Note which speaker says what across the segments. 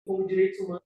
Speaker 1: como direitos humanos,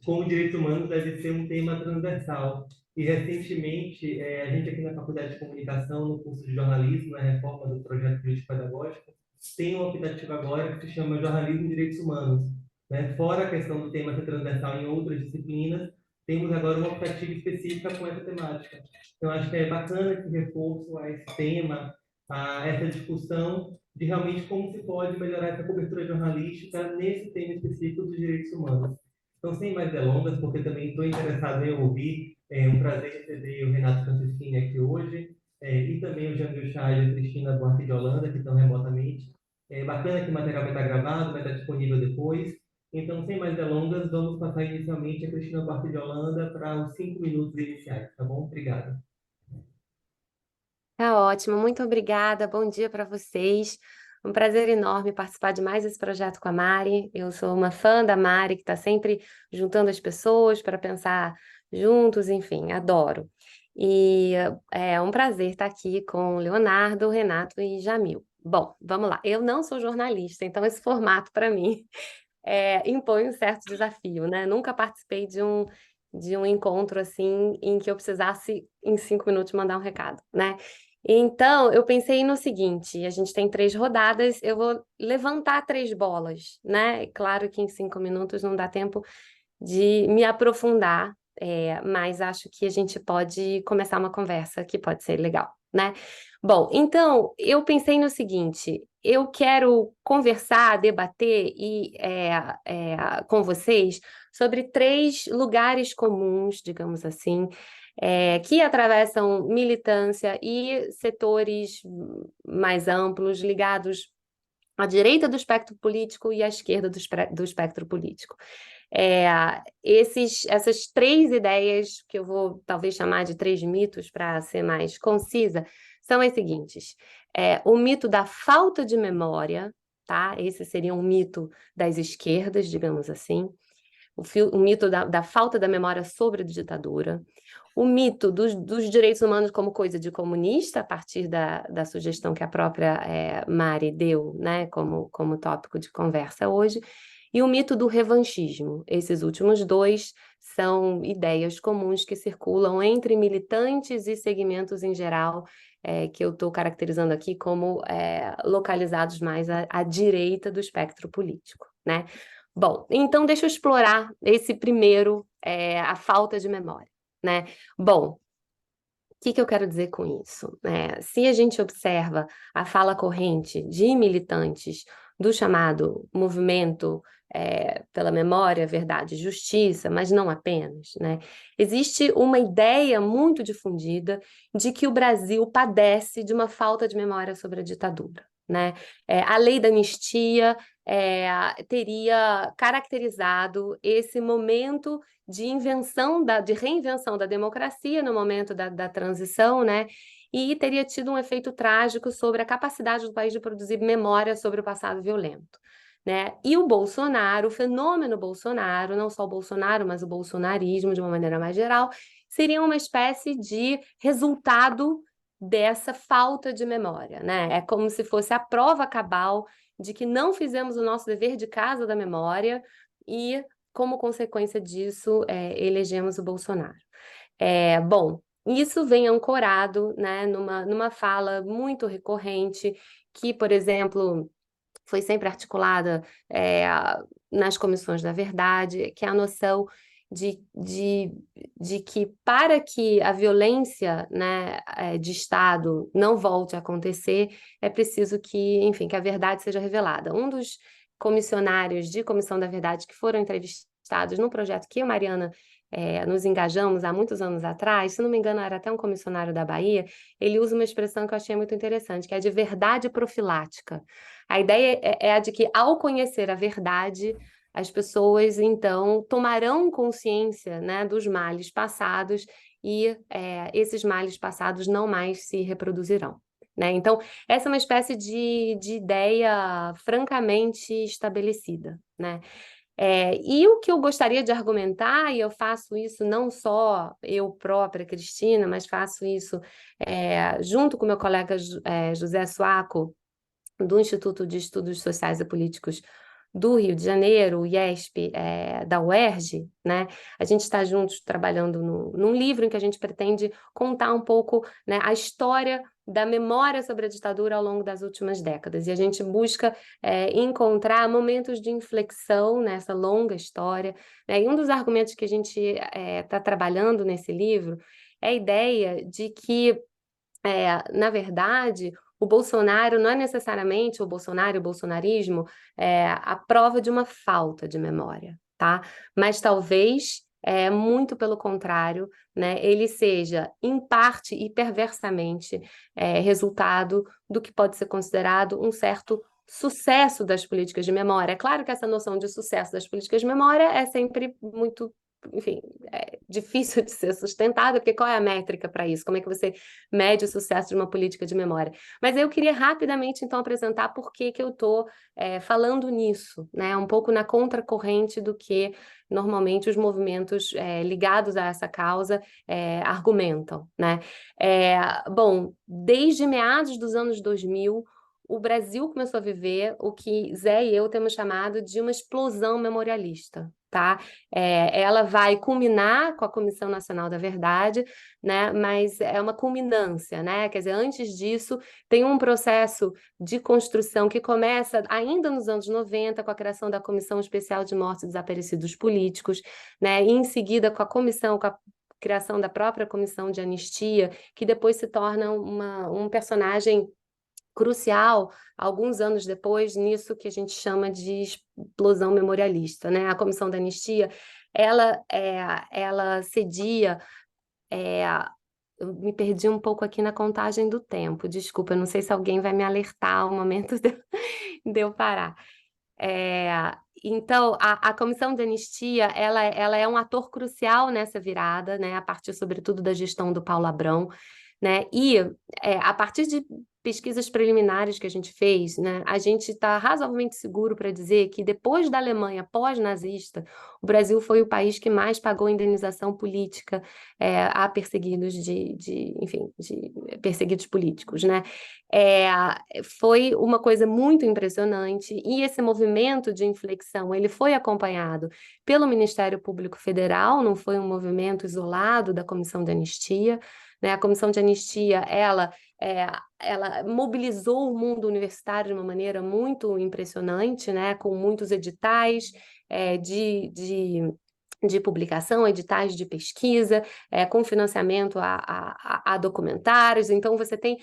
Speaker 1: como direitos humanos deve ser um tema transversal. E, recentemente, a gente aqui na Faculdade de Comunicação, no curso de jornalismo, na reforma do projeto político-pedagógico, tem um optativo agora que se chama Jornalismo e Direitos Humanos. Né? Fora a questão do tema ser transversal em outras disciplinas, temos agora uma optativa específica com essa temática. Então, acho que é bacana esse reforço a esse tema, a essa discussão de realmente como se pode melhorar essa cobertura jornalística nesse tema específico dos direitos humanos. Então, sem mais delongas, porque também estou interessado em ouvir, é um prazer receber o Renato Francisquini aqui hoje, e também o Jamil Chad e a Cristina Duarte de Holanda, que estão remotamente. É bacana que o material vai estar gravado, vai estar disponível depois. Então, sem mais delongas, vamos passar inicialmente a Cristina Duarte de Holanda para os 5 minutos iniciais, tá bom? Obrigado.
Speaker 2: Tá ótimo, muito obrigada. Bom dia para vocês. Um prazer enorme participar de mais esse projeto com a Mari. Eu sou uma fã da Mari, que está sempre juntando as pessoas para pensar juntos, enfim, adoro. E é um prazer estar aqui com o Leonardo, Renato e Jamil. Bom, vamos lá. Eu não sou jornalista, então esse formato para mim impõe um certo desafio, né? Nunca participei de um encontro assim em que eu precisasse, em 5 minutos, mandar um recado, né? Então, eu pensei no seguinte: a gente tem 3 rodadas, eu vou levantar 3 bolas, né? Claro que em 5 minutos não dá tempo de me aprofundar, mas acho que a gente pode começar uma conversa que pode ser legal, né? Bom, então eu pensei no seguinte: eu quero conversar, debater com vocês sobre 3 lugares comuns, digamos assim, que atravessam militância e setores mais amplos ligados à direita do espectro político e à esquerda do espectro político. Essas 3 ideias, que eu vou talvez chamar de 3 mitos para ser mais concisa, são as seguintes: o mito da falta de memória, tá? Esse seria um mito das esquerdas, digamos assim. O mito da falta da memória sobre a ditadura. O mito dos direitos humanos como coisa de comunista, a partir da sugestão que a própria Mari deu, né, como tópico de conversa hoje. E o mito do revanchismo. Esses últimos 2 são ideias comuns que circulam entre militantes e segmentos em geral, que eu estou caracterizando aqui como localizados mais à direita do espectro político, né? Bom, então deixa eu explorar esse primeiro, a falta de memória, né? Bom, o que eu quero dizer com isso? Se a gente observa a fala corrente de militantes do chamado movimento pela memória, verdade e justiça, mas não apenas, né? Existe uma ideia muito difundida de que o Brasil padece de uma falta de memória sobre a ditadura, né? A lei da anistia teria caracterizado esse momento de reinvenção da democracia no momento da transição, né? E teria tido um efeito trágico sobre a capacidade do país de produzir memória sobre o passado violento, né? E o Bolsonaro, o fenômeno Bolsonaro, não só o Bolsonaro, mas o bolsonarismo de uma maneira mais geral, seria uma espécie de resultado dessa falta de memória, né? É como se fosse a prova cabal de que não fizemos o nosso dever de casa da memória e, como consequência disso, elegemos o Bolsonaro. Bom, isso vem ancorado, né, numa fala muito recorrente que, por exemplo, foi sempre articulada nas comissões da verdade, que é a noção de que para que a violência, né, de Estado não volte a acontecer, é preciso que, enfim, que a verdade seja revelada. Um dos comissionários de Comissão da Verdade que foram entrevistados no projeto que a Mariana nos engajamos há muitos anos atrás, se não me engano era até um comissionário da Bahia, ele usa uma expressão que eu achei muito interessante, que é de verdade profilática. A ideia é a de que, ao conhecer a verdade, as pessoas, então, tomarão consciência, né, dos males passados e esses males passados não mais se reproduzirão, né? Então, essa é uma espécie de ideia francamente estabelecida, né? E o que eu gostaria de argumentar, e eu faço isso não só eu própria, Cristina, mas faço isso junto com meu colega José Suaco, do Instituto de Estudos Sociais e Políticos do Rio de Janeiro, o IESP, da UERJ, né? A gente está juntos trabalhando num livro em que a gente pretende contar um pouco, né, a história da memória sobre a ditadura ao longo das últimas décadas. E a gente busca encontrar momentos de inflexão nessa longa história, né? E um dos argumentos que a gente está trabalhando nesse livro é a ideia de que, na verdade, o Bolsonaro não é necessariamente o Bolsonaro e o bolsonarismo a prova de uma falta de memória, tá? Mas talvez, muito pelo contrário, né, ele seja, em parte e perversamente, resultado do que pode ser considerado um certo sucesso das políticas de memória. É claro que essa noção de sucesso das políticas de memória é sempre muito, enfim, difícil de ser sustentada, porque qual é a métrica para isso? Como é que você mede o sucesso de uma política de memória? Mas eu queria rapidamente, então, apresentar por que eu estou falando nisso, né? Um pouco na contracorrente do que normalmente os movimentos ligados a essa causa argumentam, né? Bom, desde meados dos anos 2000, o Brasil começou a viver o que Zé e eu temos chamado de uma explosão memorialista, tá? Ela vai culminar com a Comissão Nacional da Verdade, né? Mas é uma culminância, né? Quer dizer, antes disso, tem um processo de construção que começa ainda nos anos 90, com a criação da Comissão Especial de Mortos e Desaparecidos Políticos, né? E em seguida, com a criação da própria Comissão de Anistia, que depois se torna um personagem crucial, alguns anos depois, nisso que a gente chama de explosão memorialista, né? A Comissão da Anistia, ela cedia... eu me perdi um pouco aqui na contagem do tempo, desculpa, eu não sei se alguém vai me alertar ao momento de eu parar. Então, a Comissão de Anistia, ela é um ator crucial nessa virada, né? A partir, sobretudo, da gestão do Paulo Abrão, né? E a partir de pesquisas preliminares que a gente fez, né, a gente está razoavelmente seguro para dizer que depois da Alemanha pós-nazista, o Brasil foi o país que mais pagou indenização política a perseguidos enfim, de perseguidos políticos, né? Foi uma coisa muito impressionante e esse movimento de inflexão, ele foi acompanhado pelo Ministério Público Federal, não foi um movimento isolado da Comissão de Anistia, né? A Comissão de Anistia, ela mobilizou o mundo universitário de uma maneira muito impressionante, né? Com muitos editais de publicação, editais de pesquisa, com financiamento a documentários. Então, você tem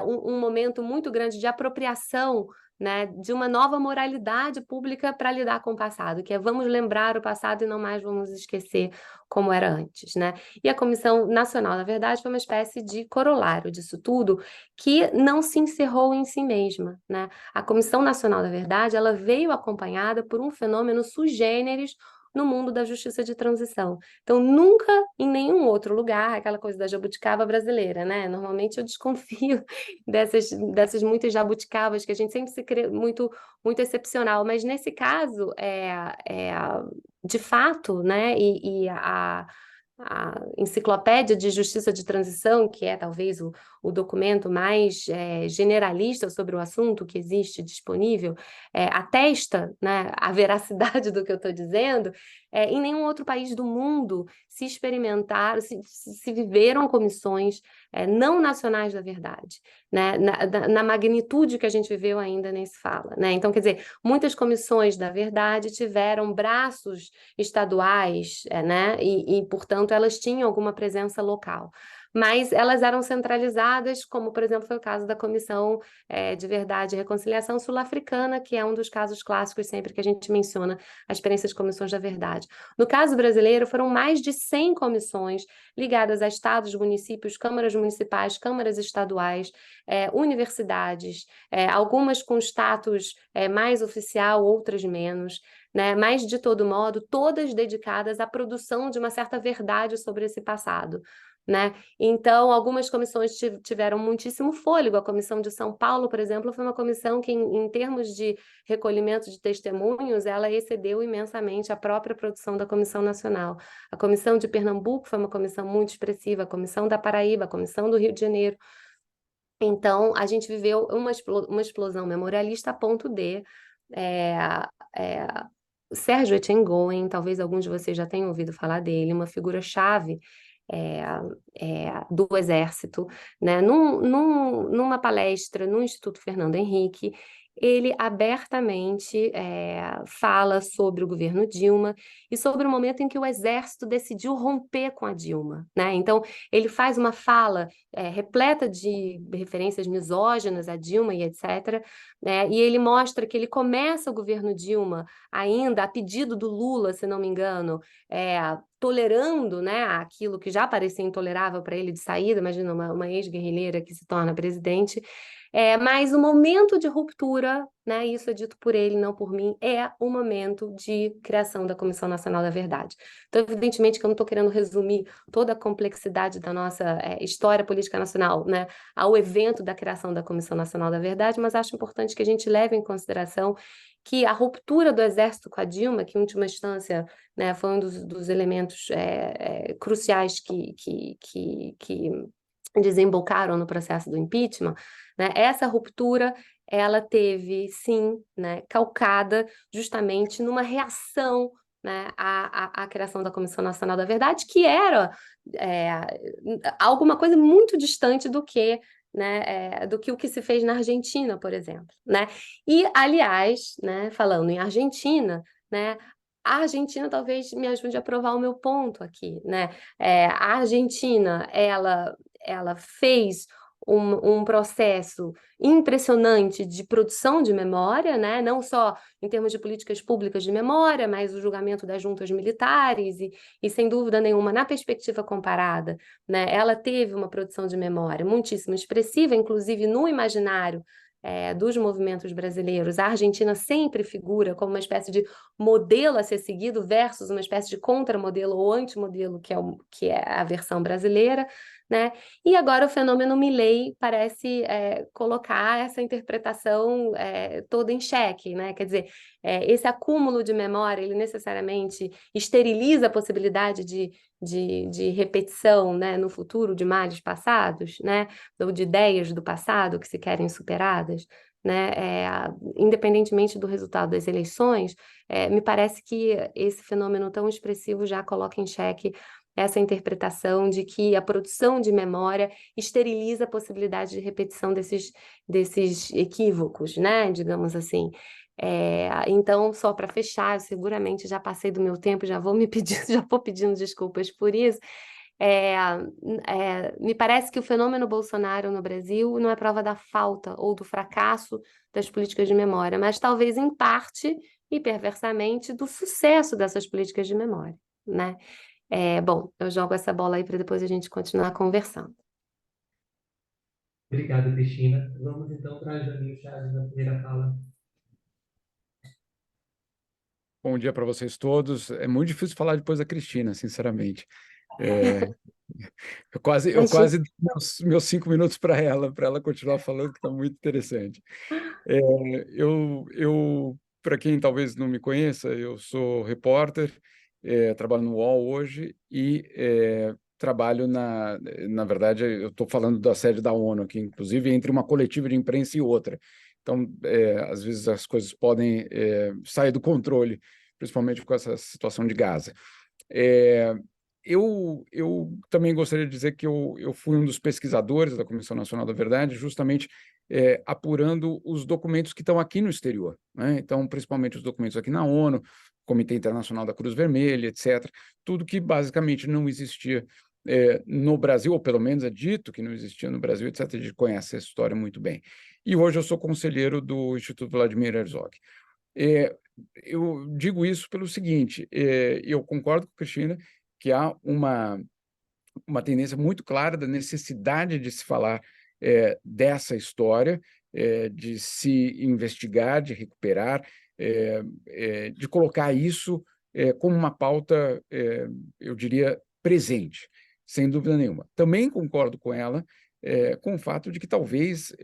Speaker 2: um momento muito grande de apropriação, né, de uma nova moralidade pública para lidar com o passado, que é vamos lembrar o passado e não mais vamos esquecer como era antes, né? E a Comissão Nacional da Verdade foi uma espécie de corolário disso tudo, que não se encerrou em si mesma, né? A Comissão Nacional da Verdade, ela veio acompanhada por um fenômeno sui generis no mundo da justiça de transição. Então, nunca em nenhum outro lugar, aquela coisa da jabuticaba brasileira, né? Normalmente eu desconfio dessas muitas jabuticabas que a gente sempre se crê muito, muito excepcional, mas nesse caso, de fato, né? E a Enciclopédia de Justiça de Transição, que é talvez o documento mais generalista sobre o assunto que existe disponível, atesta, né, a veracidade do que eu estou dizendo. Em nenhum outro país do mundo se experimentaram, se viveram comissões não nacionais da verdade, né, na magnitude que a gente viveu ainda nem se fala, né? Então, quer dizer, muitas comissões da verdade tiveram braços estaduais, né? Portanto, elas tinham alguma presença local. Mas elas eram centralizadas, como, por exemplo, foi o caso da Comissão de Verdade e Reconciliação Sul-Africana, que é um dos casos clássicos sempre que a gente menciona a experiência de comissões da verdade. No caso brasileiro, foram mais de 100 comissões ligadas a estados, municípios, câmaras municipais, câmaras estaduais, universidades, algumas com status mais oficial, outras menos, né? Mas, de todo modo, todas dedicadas à produção de uma certa verdade sobre esse passado, né? Então, algumas comissões tiveram muitíssimo fôlego. A Comissão de São Paulo, por exemplo, foi uma comissão que, em termos de recolhimento de testemunhos, ela excedeu imensamente a própria produção da Comissão Nacional. A Comissão de Pernambuco foi uma comissão muito expressiva, a Comissão da Paraíba, a Comissão do Rio de Janeiro. Então, a gente viveu uma explosão memorialista a ponto de, é, Sérgio Etchengoen, talvez alguns de vocês já tenham ouvido falar dele, uma figura-chave é, do Exército, né? Numa palestra no Instituto Fernando Henrique, ele abertamente fala sobre o governo Dilma e sobre o momento em que o Exército decidiu romper com a Dilma, né? Então, ele faz uma fala repleta de referências misóginas a Dilma e etc., né? E ele mostra que ele começa o governo Dilma ainda a pedido do Lula, se não me engano, tolerando, né, aquilo que já parecia intolerável para ele de saída, imagina uma ex-guerrilheira que se torna presidente, mas o momento de ruptura, né, isso é dito por ele, não por mim, é o momento de criação da Comissão Nacional da Verdade. Então, evidentemente que eu não estou querendo resumir toda a complexidade da nossa história política nacional, né, ao evento da criação da Comissão Nacional da Verdade, mas acho importante que a gente leve em consideração que a ruptura do Exército com a Dilma, que em última instância, né, foi um dos elementos cruciais que desembocaram no processo do impeachment, né, essa ruptura ela teve, sim, né, calcada justamente numa reação, né, à criação da Comissão Nacional da Verdade, que era alguma coisa muito distante do que, né, do que o que se fez na Argentina, por exemplo, né? E, aliás, né, falando em Argentina, né, a Argentina talvez me ajude a provar o meu ponto aqui, né? A Argentina, ela fez um processo impressionante de produção de memória, né? Não só em termos de políticas públicas de memória, mas o julgamento das juntas militares e sem dúvida nenhuma, na perspectiva comparada, né? Ela teve uma produção de memória muitíssimo expressiva, inclusive no imaginário dos movimentos brasileiros. A Argentina sempre figura como uma espécie de modelo a ser seguido versus uma espécie de contramodelo ou antimodelo, que é a versão brasileira, né? E agora o fenômeno Milei parece colocar essa interpretação toda em xeque, né? Quer dizer, esse acúmulo de memória, ele necessariamente esteriliza a possibilidade de repetição, né, no futuro de males passados, né? Ou de ideias do passado que se querem superadas, né? Independentemente do resultado das eleições, me parece que esse fenômeno tão expressivo já coloca em xeque essa interpretação de que a produção de memória esteriliza a possibilidade de repetição desses equívocos, né? Digamos assim. Então, só para fechar, eu seguramente já passei do meu tempo, já vou já vou pedindo desculpas por isso. Me parece que o fenômeno Bolsonaro no Brasil não é prova da falta ou do fracasso das políticas de memória, mas talvez em parte e perversamente do sucesso dessas políticas de memória, né? Bom, eu jogo essa bola aí para depois a gente continuar conversando.
Speaker 1: Obrigado, Cristina. Vamos então para a Jamil Chaves na primeira fala.
Speaker 3: Bom dia para vocês todos. É muito difícil falar depois da Cristina, sinceramente. Eu quase dei meus 5 minutos para ela continuar falando, que está muito interessante. Para quem talvez não me conheça, eu sou repórter, trabalho no UOL hoje e trabalho na verdade, eu estou falando da sede da ONU aqui, inclusive, entre uma coletiva de imprensa e outra. Então, às vezes as coisas podem sair do controle, principalmente com essa situação de Gaza. Eu também gostaria de dizer que eu fui um dos pesquisadores da Comissão Nacional da Verdade, justamente apurando os documentos que estão aqui no exterior, né? Então, principalmente os documentos aqui na ONU, Comitê Internacional da Cruz Vermelha, etc. Tudo que basicamente não existia no Brasil, ou pelo menos é dito que não existia no Brasil, etc. A gente conhece essa história muito bem. E hoje eu sou conselheiro do Instituto Vladimir Herzog. Eu digo isso pelo seguinte, eu concordo com a Cristina que há uma tendência muito clara da necessidade de se falar dessa história, de se investigar, de recuperar, de colocar isso como uma pauta, eu diria, presente, sem dúvida nenhuma. Também concordo com ela com o fato de que talvez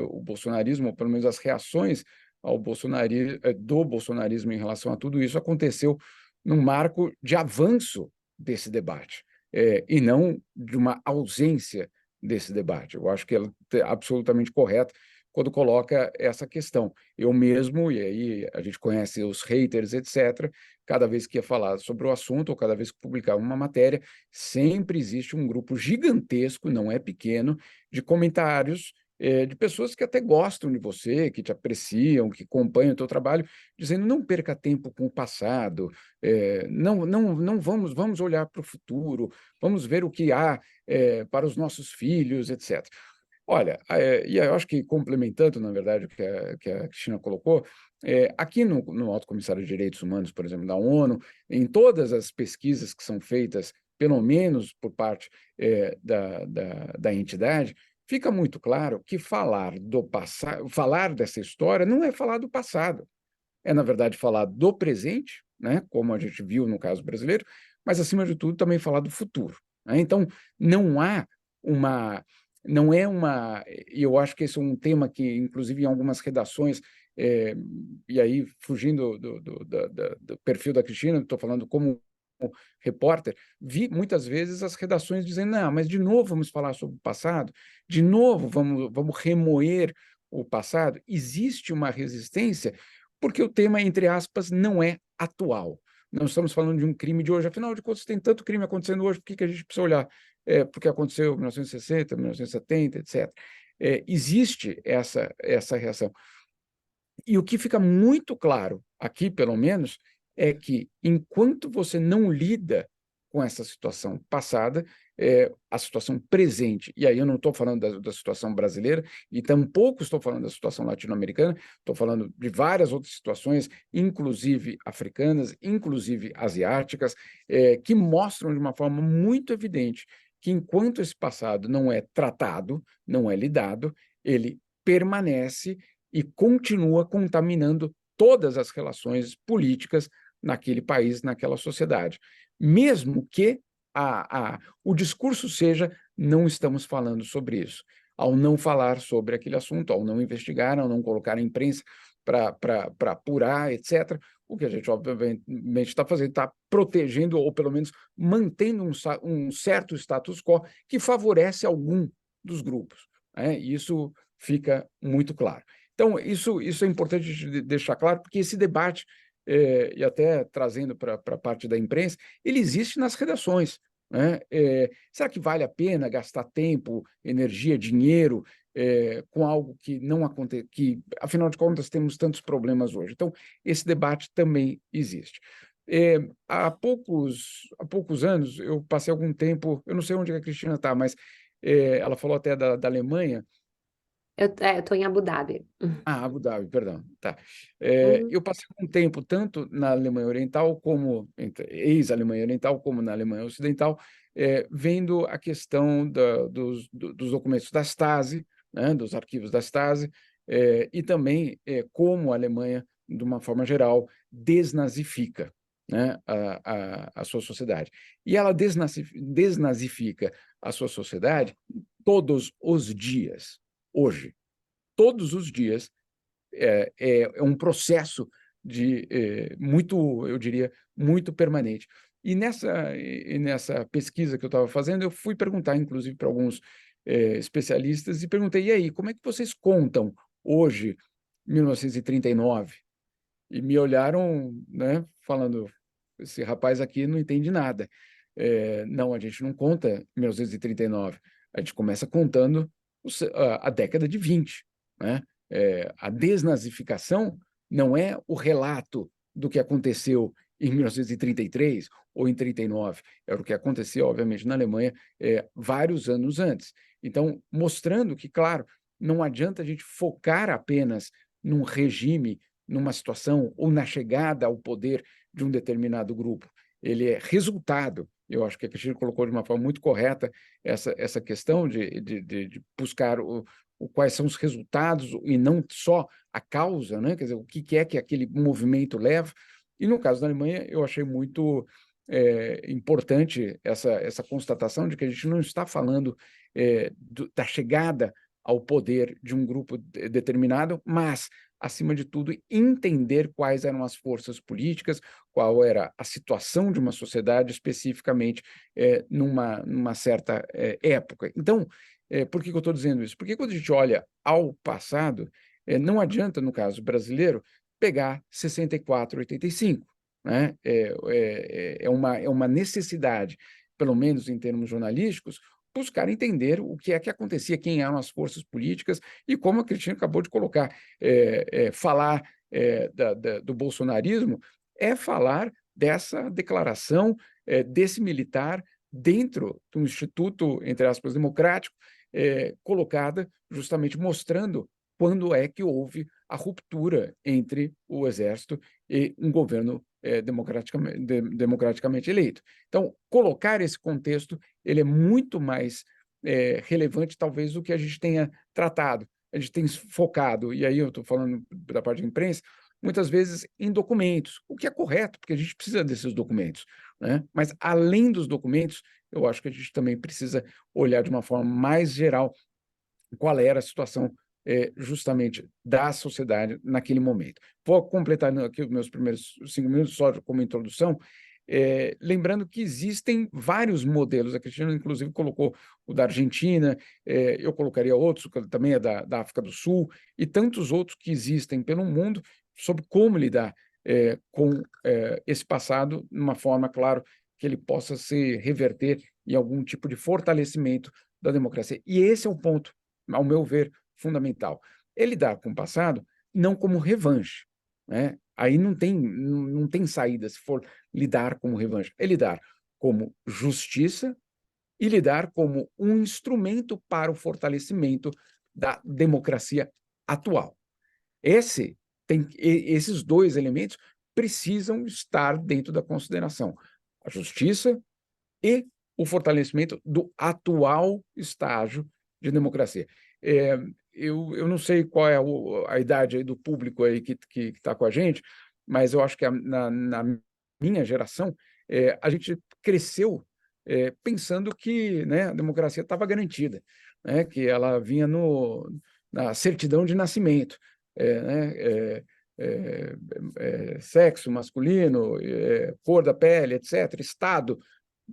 Speaker 3: o bolsonarismo, ou pelo menos as reações ao do bolsonarismo em relação a tudo isso, aconteceu num marco de avanço desse debate, e não de uma ausência desse debate. Eu acho que ela é absolutamente correta quando coloca essa questão. Eu mesmo, e aí a gente conhece os haters, etc., cada vez que ia falar sobre o assunto, ou cada vez que publicava uma matéria, sempre existe um grupo gigantesco, não é pequeno, de comentários de pessoas que até gostam de você, que te apreciam, que acompanham o teu trabalho, dizendo não perca tempo com o passado, não vamos olhar para o futuro, vamos ver o que há para os nossos filhos, etc. Olha, e eu acho que complementando, na verdade, o que a Cristina colocou, aqui no Alto Comissário de Direitos Humanos, por exemplo, da ONU, em todas as pesquisas que são feitas, pelo menos por parte da entidade, fica muito claro que falar do passado, falar dessa história não é falar do passado, é, na verdade, falar do presente, né, como a gente viu no caso brasileiro, mas, acima de tudo, também falar do futuro, né? Então, não há uma... Não é uma... E eu acho que esse é um tema que, inclusive, em algumas redações, e aí, fugindo do perfil da Cristina, estou falando como repórter, vi muitas vezes as redações dizendo, não, mas de novo vamos falar sobre o passado, de novo vamos remoer o passado. Existe uma resistência porque o tema, entre aspas, não é atual. Não estamos falando de um crime de hoje. Afinal de contas, tem tanto crime acontecendo hoje, por que a gente precisa olhar porque aconteceu em 1960, 1970, etc. Existe essa reação. E o que fica muito claro aqui, pelo menos, é que enquanto você não lida com essa situação passada, a situação presente, e aí eu não estou falando da situação brasileira, e tampouco estou falando da situação latino-americana, estou falando de várias outras situações, inclusive africanas, inclusive asiáticas, que mostram de uma forma muito evidente que enquanto esse passado não é tratado, não é lidado, ele permanece e continua contaminando todas as relações políticas naquele país, naquela sociedade. Mesmo que o discurso seja não estamos falando sobre isso. Ao não falar sobre aquele assunto, ao não investigar, ao não colocar a imprensa para apurar, etc., o que a gente, obviamente, está fazendo, está protegendo, ou pelo menos mantendo um certo status quo que favorece algum dos grupos, né? Isso fica muito claro. Então, isso é importante deixar claro, porque esse debate, e até trazendo para a parte da imprensa, ele existe nas redações, né? Será que vale a pena gastar tempo, energia, dinheiro com algo que não acontece, que, afinal de contas, temos tantos problemas hoje? Então, esse debate também existe. Há poucos anos, eu passei algum tempo, eu não sei onde a Cristina está, mas ela falou até da Alemanha.
Speaker 2: Eu estou em Abu Dhabi.
Speaker 3: Abu Dhabi, perdão. Tá.
Speaker 2: Uhum.
Speaker 3: Eu passei um tempo tanto na Alemanha Oriental, como ex-Alemanha Oriental, como na Alemanha Ocidental, vendo a questão dos documentos da Stasi, né, dos arquivos da Stasi, e também como a Alemanha, de uma forma geral, desnazifica, né, a sua sociedade. E ela desnazifica a sua sociedade todos os dias, hoje. Todos os dias é um processo muito, eu diria, muito permanente. E nessa pesquisa que eu estava fazendo, eu fui perguntar, inclusive, para alguns especialistas, e perguntei, e aí, como é que vocês contam hoje, 1939? E me olharam, né, falando, esse rapaz aqui não entende nada. Não, a gente não conta 1939, a gente começa contando a década de 20, né? A desnazificação não é o relato do que aconteceu em 1933 ou em 39, era o que aconteceu, obviamente, na Alemanha vários anos antes. Então, mostrando que, claro, não adianta a gente focar apenas num regime, numa situação ou na chegada ao poder de um determinado grupo. Ele é resultado. Eu acho que a Cristina colocou de uma forma muito correta essa questão de buscar quais são os resultados e não só a causa, né? Quer dizer, o que é que aquele movimento leva. E no caso da Alemanha, eu achei muito importante essa constatação de que a gente não está falando da chegada ao poder de um grupo determinado, mas, acima de tudo, entender quais eram as forças políticas, qual era a situação de uma sociedade especificamente numa certa época. Então, Por que que eu estou dizendo isso? Porque quando a gente olha ao passado, não adianta, no caso brasileiro, pegar 64, 85, né? É uma necessidade, pelo menos em termos jornalísticos, buscar entender o que é que acontecia, quem eram as forças políticas e como a Cristina acabou de colocar, falar do bolsonarismo é falar dessa declaração desse militar dentro do Instituto, entre aspas, democrático, colocada justamente mostrando quando é que houve a ruptura entre o Exército e um governo democraticamente eleito. Então, colocar esse contexto ele é muito mais relevante, talvez, do que a gente tenha tratado. A gente tem focado, e aí eu estou falando da parte da imprensa, muitas vezes em documentos, o que é correto, porque a gente precisa desses documentos, né? Mas, além dos documentos, eu acho que a gente também precisa olhar de uma forma mais geral qual era a situação justamente da sociedade naquele momento. Vou completar aqui os meus primeiros 5 minutos só como introdução, lembrando que existem vários modelos, a Cristina inclusive colocou o da Argentina, eu colocaria outros, que também é da África do Sul, e tantos outros que existem pelo mundo sobre como lidar com esse passado, de uma forma, claro, que ele possa se reverter em algum tipo de fortalecimento da democracia. E esse é o ponto, ao meu ver, fundamental. É lidar com o passado não como revanche, né? Aí não tem saída se for lidar como revanche. É lidar como justiça e lidar como um instrumento para o fortalecimento da democracia atual. Esses dois elementos precisam estar dentro da consideração. A justiça e o fortalecimento do atual estágio de democracia. Eu não sei qual é a idade aí do público aí que está com a gente, mas eu acho que na minha geração, a gente cresceu pensando que, né, a democracia estava garantida, né, que ela vinha na certidão de nascimento, né, sexo masculino, cor da pele, etc., Estado,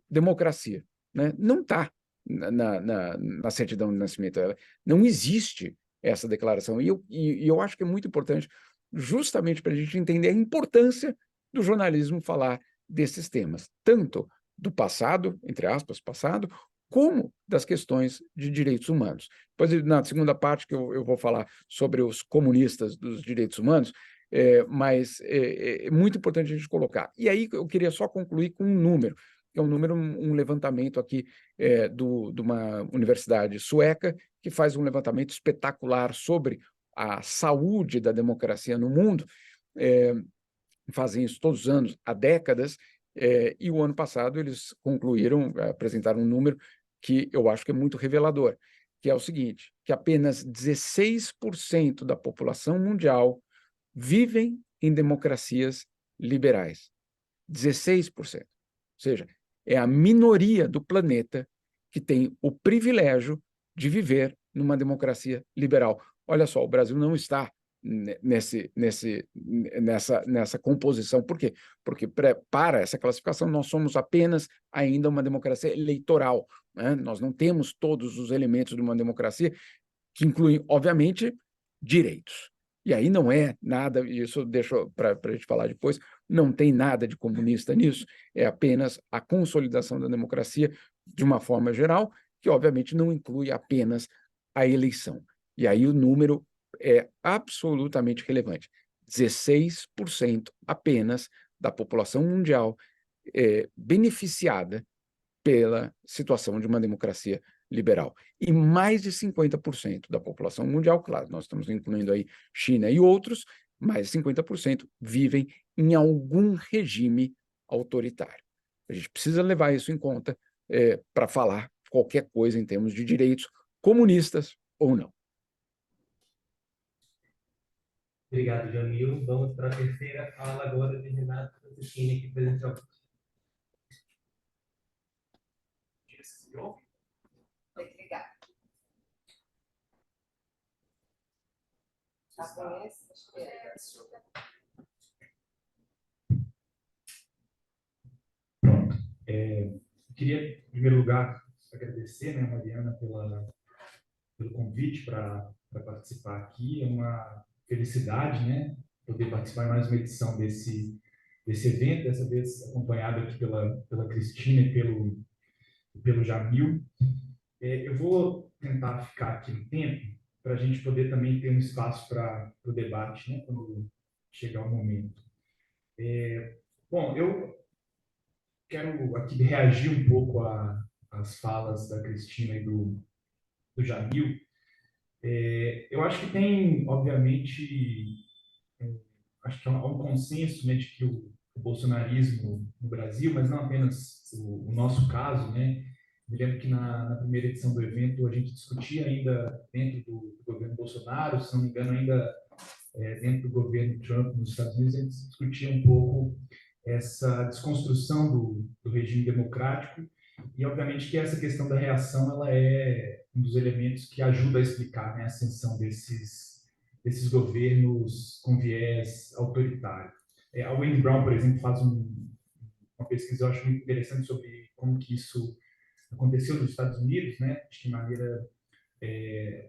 Speaker 3: democracia, né? Não está na certidão de nascimento. Não existe essa declaração. E eu acho que é muito importante, justamente para a gente entender a importância do jornalismo falar desses temas, tanto do passado, entre aspas, passado, como das questões de direitos humanos. Depois, na segunda parte, que eu vou falar sobre os comunistas dos direitos humanos, mas é muito importante a gente colocar. E aí eu queria só concluir com um número, que é um levantamento aqui de uma universidade sueca, que faz um levantamento espetacular sobre a saúde da democracia no mundo, fazem isso todos os anos, há décadas, e o ano passado eles apresentaram um número que eu acho que é muito revelador, que é o seguinte, que apenas 16% da população mundial vivem em democracias liberais. 16%. Ou seja, é a minoria do planeta que tem o privilégio de viver numa democracia liberal. Olha só, o Brasil não está nessa composição. Por quê? Porque para essa classificação nós somos apenas ainda uma democracia eleitoral, né? Nós não temos todos os elementos de uma democracia que incluem, obviamente, direitos. E aí não é nada, isso deixo para a gente falar depois, não tem nada de comunista nisso, é apenas a consolidação da democracia de uma forma geral, que obviamente não inclui apenas a eleição. E aí o número é absolutamente relevante. 16% apenas da população mundial beneficiada pela situação de uma democracia liberal. E mais de 50% da população mundial, claro, nós estamos incluindo aí China e outros, mais de 50% vivem em algum regime autoritário. A gente precisa levar isso em conta para falar qualquer coisa em termos de direitos comunistas ou não.
Speaker 1: Obrigado, Jamil. Vamos para a terceira fala agora de Renato Francisquini, aqui presencialmente.
Speaker 2: Obrigada.
Speaker 4: Queria, em primeiro lugar, agradecer, né, Mariana, pelo convite para participar aqui. É uma felicidade, né, poder participar de mais uma edição desse evento, dessa vez acompanhado aqui pela Cristina e pelo Jamil. Eu vou tentar ficar aqui no tempo para a gente poder também ter um espaço para o debate, né, quando chegar o momento. Bom, eu quero aqui reagir um pouco às falas da Cristina e do Jamil. Eu acho que tem, obviamente, acho que há um consenso, né, de que o bolsonarismo no Brasil, mas não apenas o nosso caso, né? Me lembro que na primeira edição do evento a gente discutia ainda dentro do governo Bolsonaro, se não me engano, ainda dentro do governo Trump nos Estados Unidos, a gente discutia um pouco essa desconstrução do regime democrático e, obviamente, que essa questão da reação ela é um dos elementos que ajuda a explicar, né, a ascensão desses governos com viés autoritário. A Wayne Brown, por exemplo, faz uma pesquisa, eu acho muito interessante, sobre como que isso aconteceu nos Estados Unidos, né? De que maneira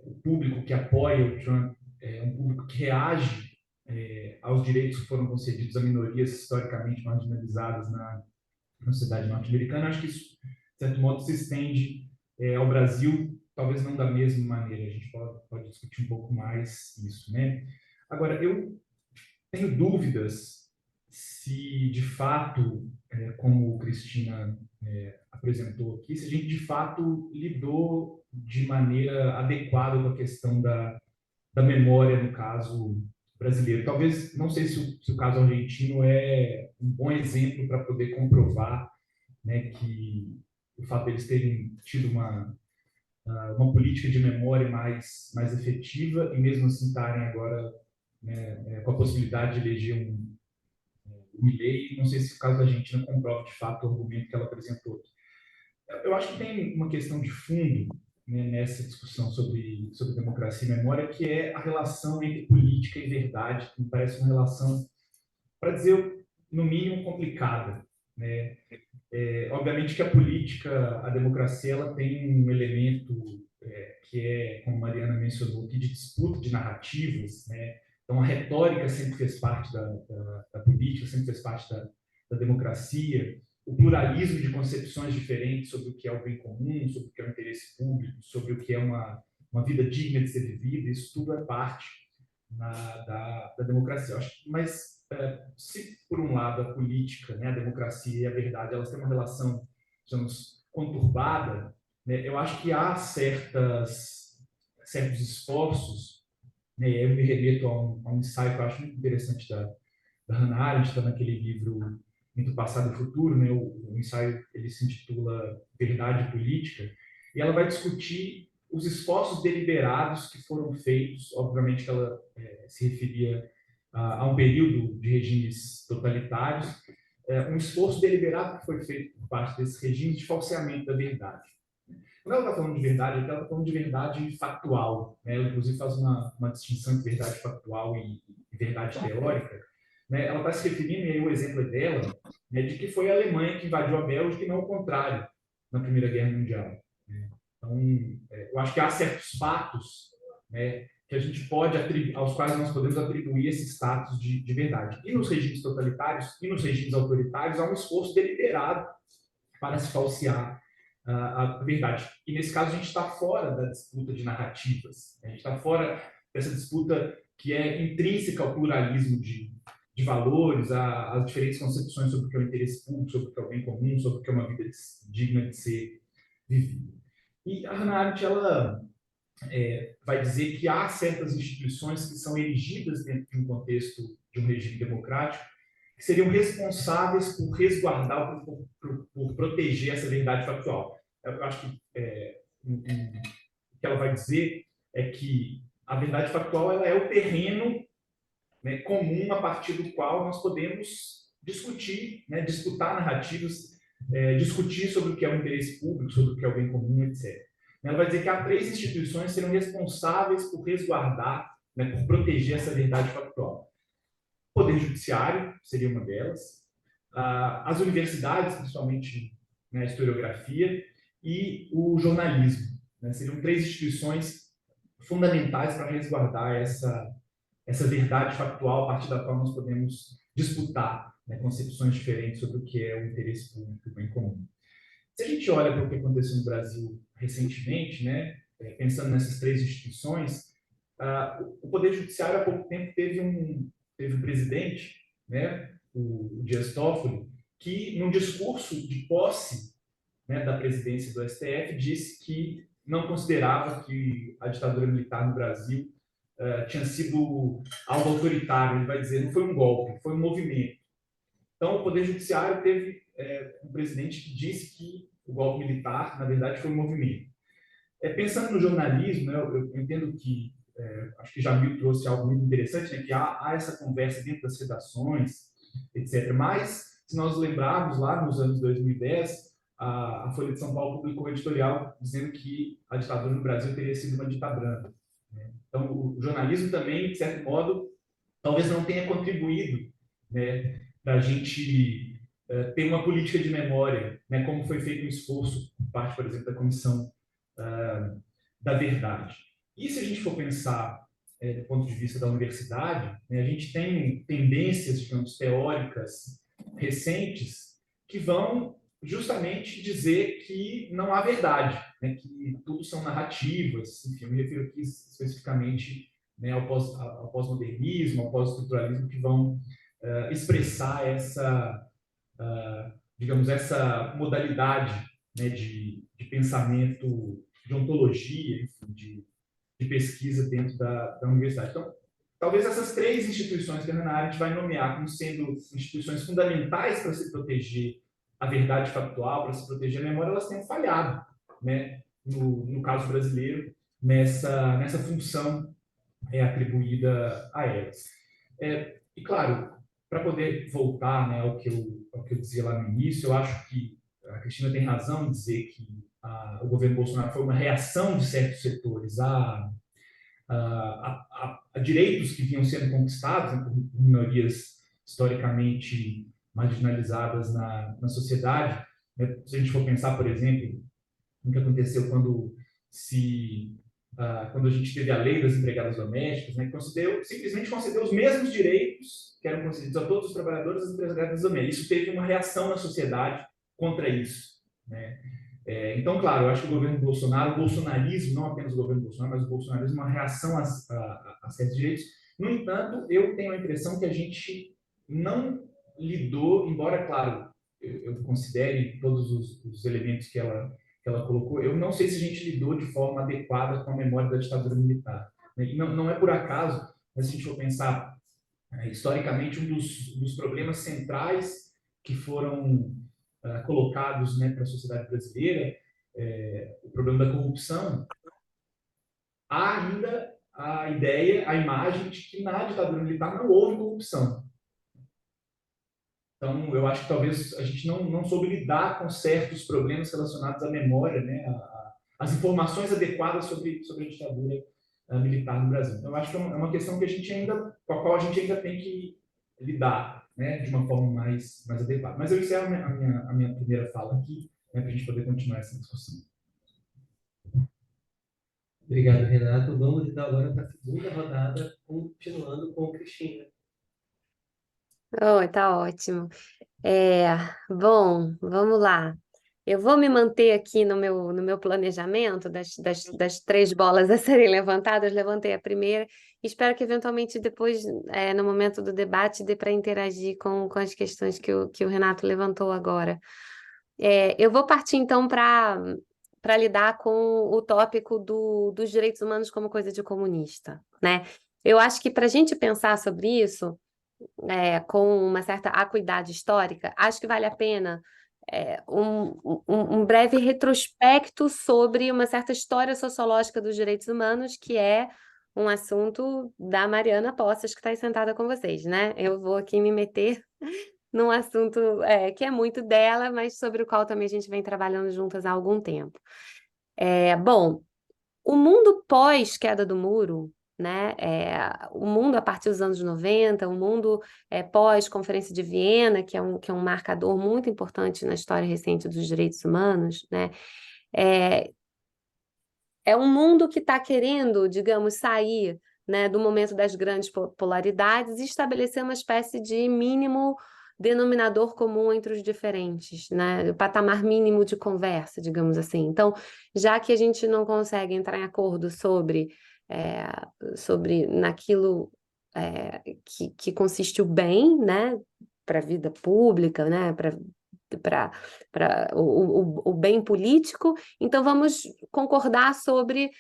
Speaker 4: o público que apoia o Trump é um público que reage aos direitos que foram concedidos a minorias historicamente marginalizadas na sociedade norte-americana. Acho que isso, de certo modo, se estende ao Brasil, talvez não da mesma maneira. A gente pode discutir um pouco mais isso, né? Agora, eu tenho dúvidas se, de fato, como Cristina apresentou aqui, se a gente, de fato, lidou de maneira adequada com a questão da memória, no caso brasileiro. Talvez, não sei se o caso argentino é um bom exemplo para poder comprovar, né, que o fato deles terem tido uma política de memória mais efetiva e mesmo assim estarem agora, né, com a possibilidade de eleger um Milei. Não sei se o caso da Argentina comprova de fato o argumento que ela apresentou. Eu acho que tem uma questão de fundo, né, nessa discussão sobre democracia e memória, que é a relação entre política e verdade, que me parece uma relação, para dizer no mínimo, complicada, né? Obviamente que a política, a democracia, ela tem um elemento que é, como Mariana mencionou aqui, de disputa de narrativas, né? Então, a retórica sempre fez parte da política, sempre fez parte da democracia. O pluralismo de concepções diferentes sobre o que é o bem comum, sobre o que é o interesse público, sobre o que é uma vida digna de ser vivida, isso tudo é parte da democracia. Eu acho, mas se, por um lado, a política, né, a democracia e a verdade, elas têm uma relação, digamos, conturbada, né, eu acho que há certos esforços, né, eu me remeto a um ensaio que eu acho muito interessante da Hannah Arendt, está naquele livro Entre o Passado e o Futuro, né, o ensaio ele se intitula Verdade Política, e ela vai discutir os esforços deliberados que foram feitos, obviamente que ela se referia a um período de regimes totalitários, um esforço deliberado que foi feito por parte desses regimes de falseamento da verdade. Quando ela está falando de verdade, ela está falando de verdade factual, né? Ela, inclusive, faz uma distinção entre verdade factual e verdade teórica. Né? Ela está se referindo, e aí o exemplo é dela, né, de que foi a Alemanha que invadiu a Bélgica e não o contrário, na Primeira Guerra Mundial. Né? Então, eu acho que há certos fatos, né, que a gente pode aos quais nós podemos atribuir esse status de verdade. E nos regimes totalitários e nos regimes autoritários há um esforço deliberado para se falsear a verdade. E nesse caso a gente está fora da disputa de narrativas, a gente está fora dessa disputa que é intrínseca ao pluralismo de valores, às diferentes concepções sobre o que é o interesse público, sobre o que é o bem comum, sobre o que é uma vida digna de ser vivida. E a Hannah Arendt, ela vai dizer que há certas instituições que são erigidas dentro de um contexto de um regime democrático que seriam responsáveis por resguardar, por proteger essa verdade factual. Eu acho que o que ela vai dizer é que a verdade factual ela é o terreno, né, comum a partir do qual nós podemos discutir, né, disputar narrativas, discutir sobre o que é o interesse público, sobre o que é o bem comum, etc. Ela vai dizer que há 3 instituições que serão responsáveis por resguardar, né, por proteger essa verdade factual. O Poder Judiciário seria uma delas, as universidades, principalmente, né, a historiografia, e o jornalismo. Né, seriam 3 instituições fundamentais para resguardar essa verdade factual a partir da qual nós podemos disputar, né, concepções diferentes sobre o que é o interesse público e o bem comum. Se a gente olha para o que aconteceu no Brasil recentemente, né, pensando nessas três instituições, o Poder Judiciário há pouco tempo teve um presidente, né, o Dias Toffoli, que, num discurso de posse, né, da presidência do STF, disse que não considerava que a ditadura militar no Brasil tinha sido algo autoritário. Ele vai dizer, não foi um golpe, foi um movimento. Então, o Poder Judiciário teve um presidente que disse que o golpe militar, na verdade, foi um movimento. Pensando no jornalismo, né, eu entendo que, acho que Jamil trouxe algo muito interessante, né, que há essa conversa dentro das redações, etc. Mas, se nós lembrarmos, lá nos anos 2010, a Folha de São Paulo publicou um editorial dizendo que a ditadura no Brasil teria sido uma ditadura. Né? Então, o jornalismo também, de certo modo, talvez não tenha contribuído, né, para a gente ter uma política de memória, né, como foi feito um esforço por parte, por exemplo, da Comissão da Verdade. E se a gente for pensar do ponto de vista da universidade, né, a gente tem tendências, digamos, teóricas recentes que vão justamente dizer que não há verdade, né, que tudo são narrativas, enfim, eu me refiro aqui especificamente, né, ao pós-modernismo, ao pós-estruturalismo, que vão expressar digamos, essa modalidade, né, de pensamento, de ontologia, enfim, de pesquisa dentro da universidade. Então, talvez essas três instituições que a Hannah Arendt vai nomear como sendo instituições fundamentais para se proteger a verdade factual, para se proteger a memória, elas tenham falhado, né, no caso brasileiro, nessa função atribuída a elas. E, claro, para poder voltar, né, ao que eu dizia lá no início, eu acho que a Cristina tem razão em dizer que o governo Bolsonaro foi uma reação de certos setores a direitos que vinham sendo conquistados, né, por minorias historicamente marginalizadas na sociedade. Né? Se a gente for pensar, por exemplo, no que aconteceu quando a gente teve a lei das empregadas domésticas, né, que simplesmente concedeu os mesmos direitos que eram concedidos a todos os trabalhadores das empregadas domésticas. Isso teve uma reação na sociedade contra isso. Né? Então, claro, eu acho que o governo Bolsonaro, o bolsonarismo, não apenas o governo Bolsonaro, mas o bolsonarismo é uma reação a certos direitos. No entanto, eu tenho a impressão que a gente não lidou, embora, claro, eu considere todos os elementos que ela colocou, eu não sei se a gente lidou de forma adequada com a memória da ditadura militar. E não é por acaso, mas se a gente for pensar historicamente, um dos problemas centrais que foram colocados, né, para a sociedade brasileira, o problema da corrupção, há ainda a ideia, a imagem de que na ditadura militar não houve corrupção. Então, eu acho que talvez a gente não soube lidar com certos problemas relacionados à memória, né, as informações adequadas sobre a ditadura militar no Brasil. Então, eu acho que é uma questão que com a qual a gente ainda tem que lidar, né, de uma forma mais adequada. Mas eu encerro a minha primeira fala aqui, né, para a gente poder continuar essa discussão.
Speaker 1: Obrigado, Renato. Vamos então agora para a segunda rodada, continuando com Cristina.
Speaker 2: Oh, tá ótimo. Bom, vamos lá. Eu vou me manter aqui no meu planejamento das três bolas a serem levantadas. Levantei a primeira. Espero que eventualmente depois, no momento do debate, dê para interagir com as questões que o Renato levantou agora. Eu vou partir então para lidar com o tópico dos direitos humanos como coisa de comunista, né? Eu acho que para a gente pensar sobre isso, com uma certa acuidade histórica, acho que vale a pena um breve retrospecto sobre uma certa história sociológica dos direitos humanos, que é um assunto da Mariana Poças, que está aí sentada com vocês, né? Eu vou aqui me meter num assunto que é muito dela, mas sobre o qual também a gente vem trabalhando juntas há algum tempo. Bom, o mundo pós-queda do muro, né, o mundo a partir dos anos 90, o mundo pós-Conferência de Viena, que é um marcador muito importante na história recente dos direitos humanos, né, é um mundo que está querendo, digamos, sair, né, do momento das grandes polaridades e estabelecer uma espécie de mínimo denominador comum entre os diferentes, né, o patamar mínimo de conversa, digamos assim. Então, já que a gente não consegue entrar em acordo sobre naquilo que consiste o bem, né, para a vida pública, né, para o bem político, então vamos concordar sobre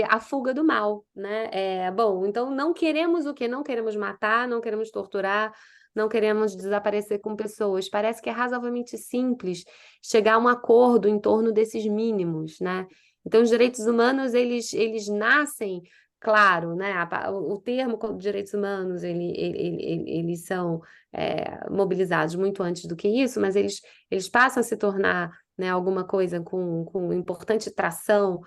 Speaker 2: a fuga do mal, né? Bom, então não queremos o quê? Não queremos matar, não queremos torturar, não queremos desaparecer com pessoas. Parece que é razoavelmente simples chegar a um acordo em torno desses mínimos, né? Então, os direitos humanos, eles nascem, claro, né? O termo direitos humanos, eles são mobilizados muito antes do que isso, mas eles passam a se tornar, né, alguma coisa com importante tração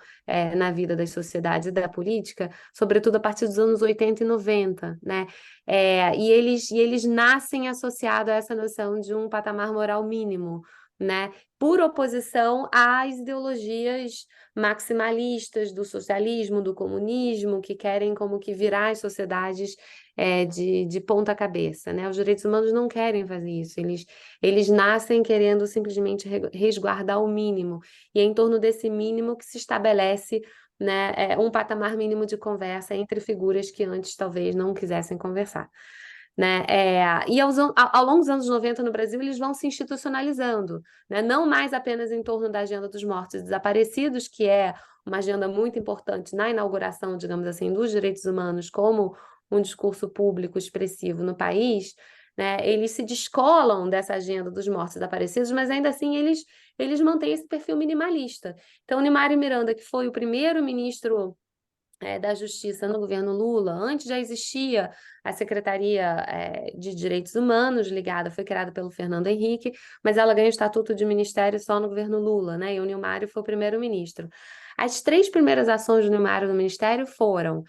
Speaker 2: na vida das sociedades e da política, sobretudo a partir dos anos 80 e 90, né? E eles nascem associados a essa noção de um patamar moral mínimo, né? Por oposição às ideologias maximalistas do socialismo, do comunismo, que querem como que virar as sociedades de ponta cabeça, né? Os direitos humanos não querem fazer isso, eles nascem querendo simplesmente resguardar o mínimo, e é em torno desse mínimo que se estabelece, né, um patamar mínimo de conversa entre figuras que antes talvez não quisessem conversar. Né? E ao longo dos anos 90 no Brasil, eles vão se institucionalizando, né? Não mais apenas em torno da agenda dos mortos e desaparecidos, que é uma agenda muito importante na inauguração, digamos assim, dos direitos humanos como um discurso público expressivo no país, né? Eles se descolam dessa agenda dos mortos e desaparecidos, mas ainda assim eles mantêm esse perfil minimalista. Então, Nimário Miranda, que foi o primeiro ministro da Justiça no governo Lula, antes já existia a Secretaria de Direitos Humanos foi criada pelo Fernando Henrique, mas ela ganha o estatuto de ministério só no governo Lula, né? E o Nilmário foi o primeiro-ministro. As 3 primeiras ações do Nilmário no ministério foram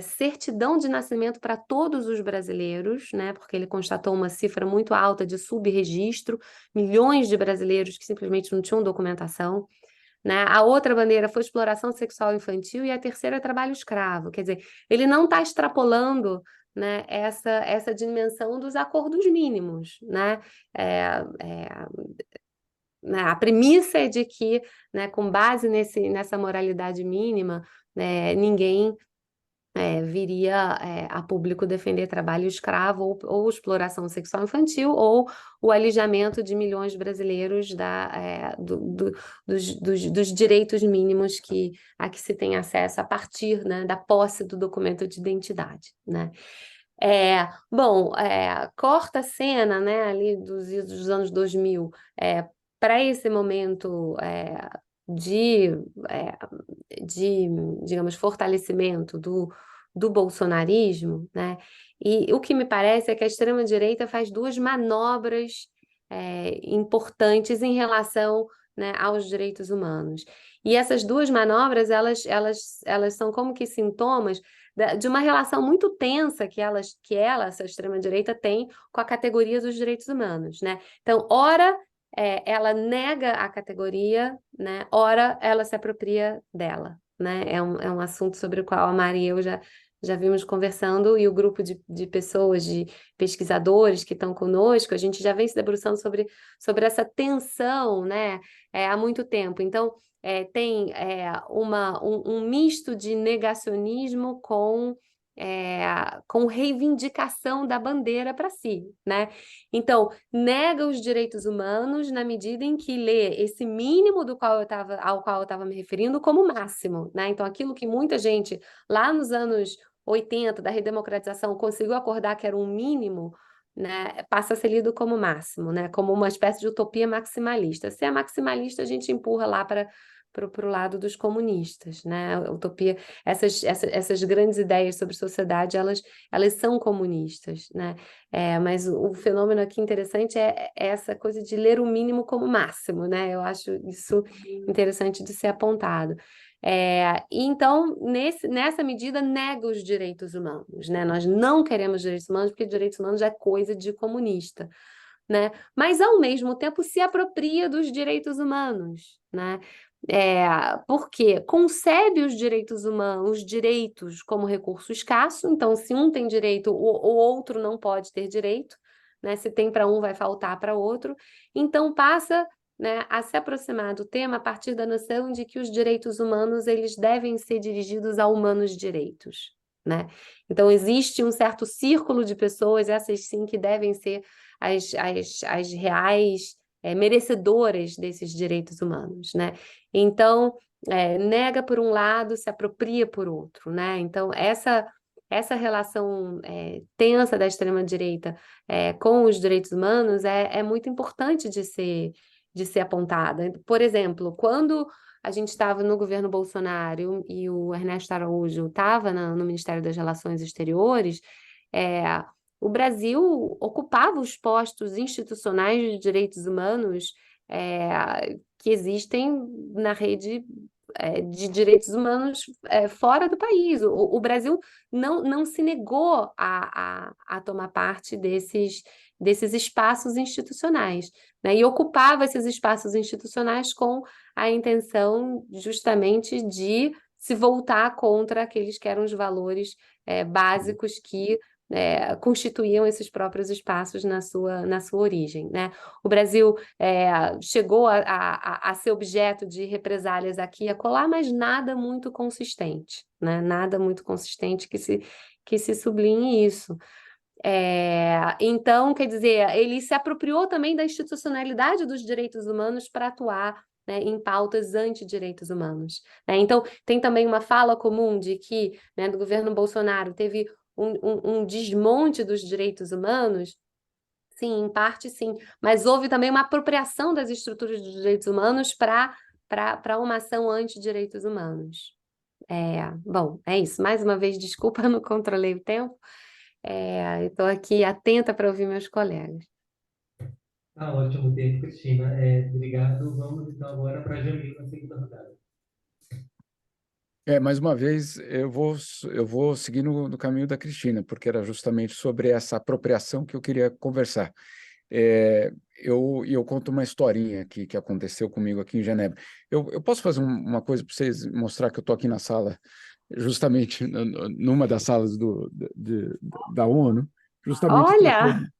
Speaker 2: certidão de nascimento para todos os brasileiros, né? Porque ele constatou uma cifra muito alta de subregistro, milhões de brasileiros que simplesmente não tinham documentação. Né? A outra bandeira foi exploração sexual infantil e a terceira é trabalho escravo. Quer dizer, ele não está extrapolando, né, essa dimensão dos acordos mínimos. Né? A premissa é de que, né, com base nessa moralidade mínima, né, ninguém viria a público defender trabalho escravo ou exploração sexual infantil ou o alijamento de milhões de brasileiros dos direitos mínimos a que se tem acesso a partir, né, da posse do documento de identidade, né? Corta a cena, né, ali dos anos 2000 para esse momento de, digamos, fortalecimento do bolsonarismo, né? E o que me parece é que a extrema-direita faz 2 manobras importantes em relação, né, aos direitos humanos. E essas 2 manobras, elas são como que sintomas de uma relação muito tensa que essa extrema-direita tem com a categoria dos direitos humanos, né? Então, ora ela nega a categoria, né? Ora ela se apropria dela, né? É um assunto sobre o qual a Maria e eu já vimos conversando, e o grupo de pessoas, de pesquisadores que estão conosco, a gente já vem se debruçando sobre essa tensão, né? Há muito tempo. Então, tem um misto de negacionismo com reivindicação da bandeira para si, né? Então, nega os direitos humanos na medida em que lê esse mínimo ao qual eu estava me referindo como máximo, né? Então, aquilo que muita gente lá nos anos 80 da redemocratização conseguiu acordar que era um mínimo, né, passa a ser lido como máximo, né? Como uma espécie de utopia maximalista. Se é maximalista, a gente empurra lá para o lado dos comunistas, né? A utopia, essas grandes ideias sobre sociedade, elas são comunistas, né? Mas o fenômeno aqui interessante é essa coisa de ler o mínimo como máximo, né? Eu acho isso interessante de ser apontado. E então, nessa medida, nega os direitos humanos, né? Nós não queremos direitos humanos porque direitos humanos é coisa de comunista, né? Mas, ao mesmo tempo, se apropria dos direitos humanos, né? Porque concebe os direitos humanos, os direitos como recurso escasso, então se um tem direito, o outro não pode ter direito, né? Se tem para um, vai faltar para outro. Então passa, né, a se aproximar do tema a partir da noção de que os direitos humanos eles devem ser dirigidos a humanos direitos, né? Então existe um certo círculo de pessoas, essas sim que devem ser as reais merecedoras desses direitos humanos, né? Então, nega por um lado, se apropria por outro, né? Então, essa relação tensa da extrema-direita com os direitos humanos é muito importante de ser apontada. Por exemplo, quando a gente estava no governo Bolsonaro e o Ernesto Araújo estava no Ministério das Relações Exteriores, o Brasil ocupava os postos institucionais de direitos humanos que existem na rede de direitos humanos fora do país. O Brasil não se negou a tomar parte desses espaços institucionais, né? E ocupava esses espaços institucionais com a intenção justamente de se voltar contra aqueles que eram os valores básicos que constituíam esses próprios espaços na sua origem, né? O Brasil chegou a ser objeto de represálias aqui e acolá, mas nada muito consistente, né? Nada muito consistente que se sublinhe isso. Então, quer dizer, ele se apropriou também da institucionalidade dos direitos humanos para atuar, né, em pautas anti-direitos humanos, né? Então, tem também uma fala comum de que, né, do governo Bolsonaro teve um desmonte dos direitos humanos. Sim, em parte sim, mas houve também uma apropriação das estruturas dos direitos humanos para uma ação anti-direitos humanos. Bom, é isso. Mais uma vez, desculpa, eu não controlei o tempo. Estou aqui atenta para ouvir meus colegas.
Speaker 1: Tá ótimo o tempo, Cristina. Obrigado. Vamos então agora para a Jamila, na segunda rodada.
Speaker 3: Mais uma vez, eu vou seguir no caminho da Cristina, porque era justamente sobre essa apropriação que eu queria conversar. Eu conto uma historinha que aconteceu comigo aqui em Genebra. Eu posso fazer uma coisa para vocês mostrar que eu estou aqui na sala, justamente numa das salas da ONU, justamente
Speaker 2: Olha,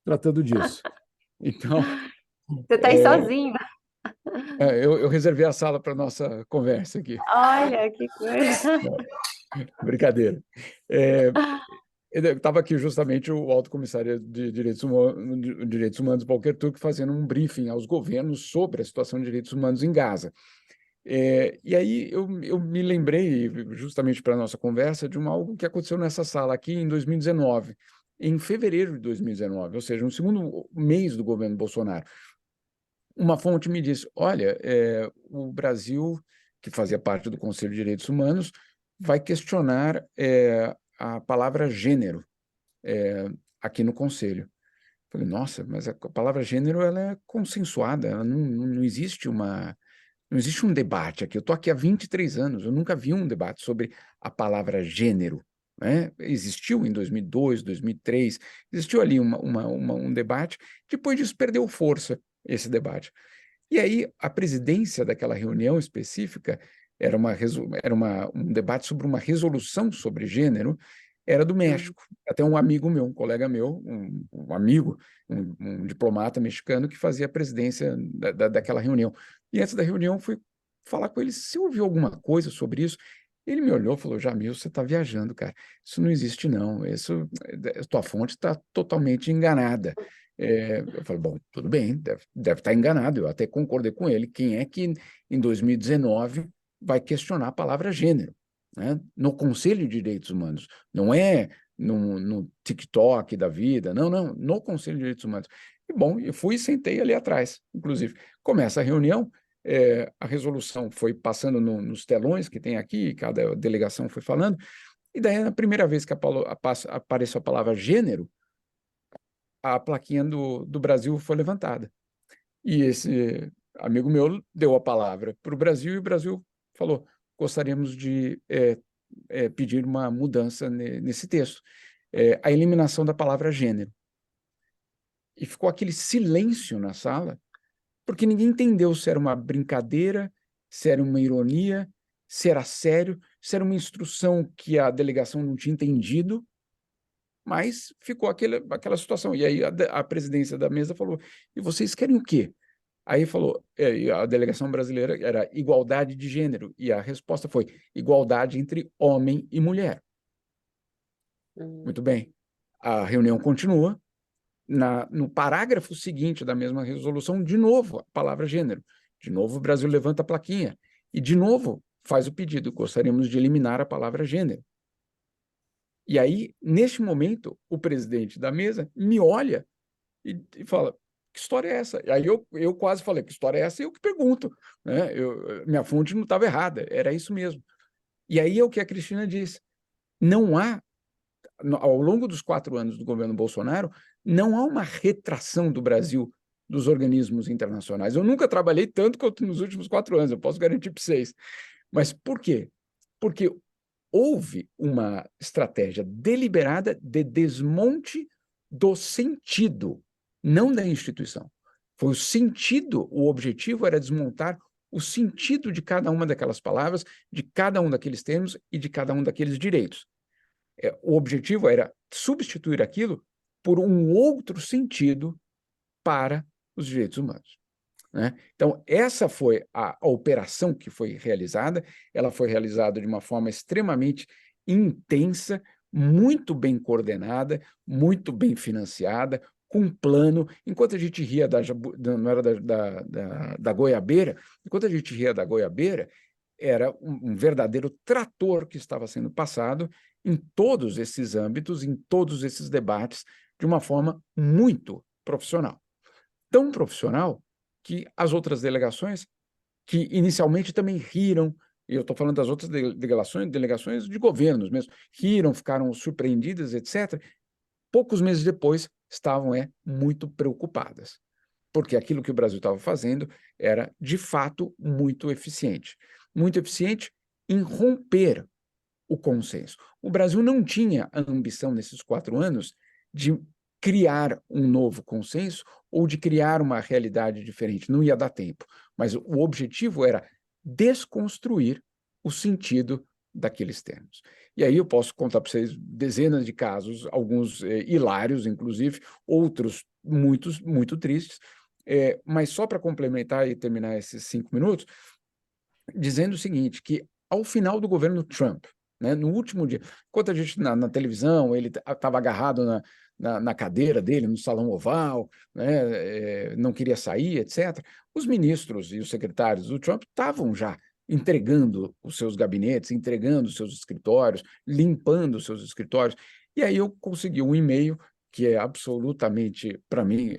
Speaker 3: tratando disso. Então,
Speaker 2: você está aí sozinho.
Speaker 3: eu reservei a sala para nossa conversa aqui.
Speaker 2: Olha, que coisa.
Speaker 3: Brincadeira. Estava aqui justamente o Alto Comissário de Direitos Humanos, Volker Turk, fazendo um briefing aos governos sobre a situação de direitos humanos em Gaza. E aí eu me lembrei, justamente para a nossa conversa, de algo que aconteceu nessa sala aqui em 2019, em fevereiro de 2019, ou seja, no segundo mês do governo Bolsonaro. Uma fonte me disse, olha, o Brasil, que fazia parte do Conselho de Direitos Humanos, vai questionar a palavra gênero aqui no Conselho. Falei, nossa, mas a palavra gênero ela é consensuada, ela não existe não existe um debate aqui. Eu estou aqui há 23 anos, eu nunca vi um debate sobre a palavra gênero, né? Existiu em 2002, 2003, existiu ali um debate, depois disso perdeu força esse debate. E aí a presidência daquela reunião específica era um debate sobre uma resolução sobre gênero, era do México. Até um amigo meu, um colega meu, um amigo, um diplomata mexicano que fazia a presidência daquela reunião. E antes da reunião fui falar com ele se ouviu alguma coisa sobre isso. Ele me olhou e falou, Jamil, você está viajando, cara. Isso não existe, não. Tua fonte está totalmente enganada. Eu falei, bom, tudo bem, deve estar enganado. Eu até concordei com ele. Quem é que, em 2019, vai questionar a palavra gênero, né? No Conselho de Direitos Humanos? Não é no TikTok da vida, não, no Conselho de Direitos Humanos. E, bom, eu fui e sentei ali atrás, inclusive. Começa a reunião, a resolução foi passando nos telões que tem aqui, cada delegação foi falando, e daí, na primeira vez que apareceu a palavra gênero, a plaquinha do Brasil foi levantada. E esse amigo meu deu a palavra para o Brasil, e o Brasil falou, gostaríamos de pedir uma mudança nesse texto, a eliminação da palavra gênero. E ficou aquele silêncio na sala, porque ninguém entendeu se era uma brincadeira, se era uma ironia, se era sério, se era uma instrução que a delegação não tinha entendido, mas ficou aquela situação. E aí a presidência da mesa falou, e vocês querem o quê? Aí falou, e a delegação brasileira era igualdade de gênero, e a resposta foi igualdade entre homem e mulher. Muito bem. A reunião continua. No parágrafo seguinte da mesma resolução, de novo, a palavra gênero. De novo, o Brasil levanta a plaquinha. E, de novo, faz o pedido. Gostaríamos de eliminar a palavra gênero. E aí, neste momento, o presidente da mesa me olha e fala, que história é essa? E aí eu quase falei, que história é essa? E eu que pergunto. Né? Minha fonte não estava errada, era isso mesmo. E aí é o que a Cristina disse. Não há, ao longo dos 4 anos do governo Bolsonaro, não há uma retração do Brasil dos organismos internacionais. Eu nunca trabalhei tanto quanto nos últimos 4 anos, eu posso garantir para vocês. Mas por quê? Porque houve uma estratégia deliberada de desmonte do sentido, não da instituição. Foi o sentido, o objetivo era desmontar o sentido de cada uma daquelas palavras, de cada um daqueles termos e de cada um daqueles direitos. O objetivo era substituir aquilo por um outro sentido para os direitos humanos. Né? Então, essa foi a operação que foi realizada. Ela foi realizada de uma forma extremamente intensa, muito bem coordenada, muito bem financiada, com um plano. Enquanto a gente ria não era da goiabeira, enquanto a gente ria da goiabeira, era um verdadeiro trator que estava sendo passado em todos esses âmbitos, em todos esses debates, de uma forma muito profissional. Tão profissional que as outras delegações, que inicialmente também riram, e eu estou falando das outras delegações de governos mesmo, riram, ficaram surpreendidas, etc., poucos meses depois estavam muito preocupadas, porque aquilo que o Brasil estava fazendo era, de fato, muito eficiente em romper o consenso. O Brasil não tinha a ambição, nesses 4 anos, de criar um novo consenso ou de criar uma realidade diferente. Não ia dar tempo. Mas o objetivo era desconstruir o sentido daqueles termos. E aí eu posso contar para vocês dezenas de casos, alguns hilários, inclusive, outros muito tristes, mas só para complementar e terminar esses 5 minutos, dizendo o seguinte, que ao final do governo Trump, né, no último dia, enquanto a gente na televisão, ele estava agarrado na cadeira dele, no salão oval, né, não queria sair, etc., os ministros e os secretários do Trump estavam já entregando os seus gabinetes, entregando os seus escritórios, limpando os seus escritórios, e aí eu consegui um e-mail que é absolutamente, para mim,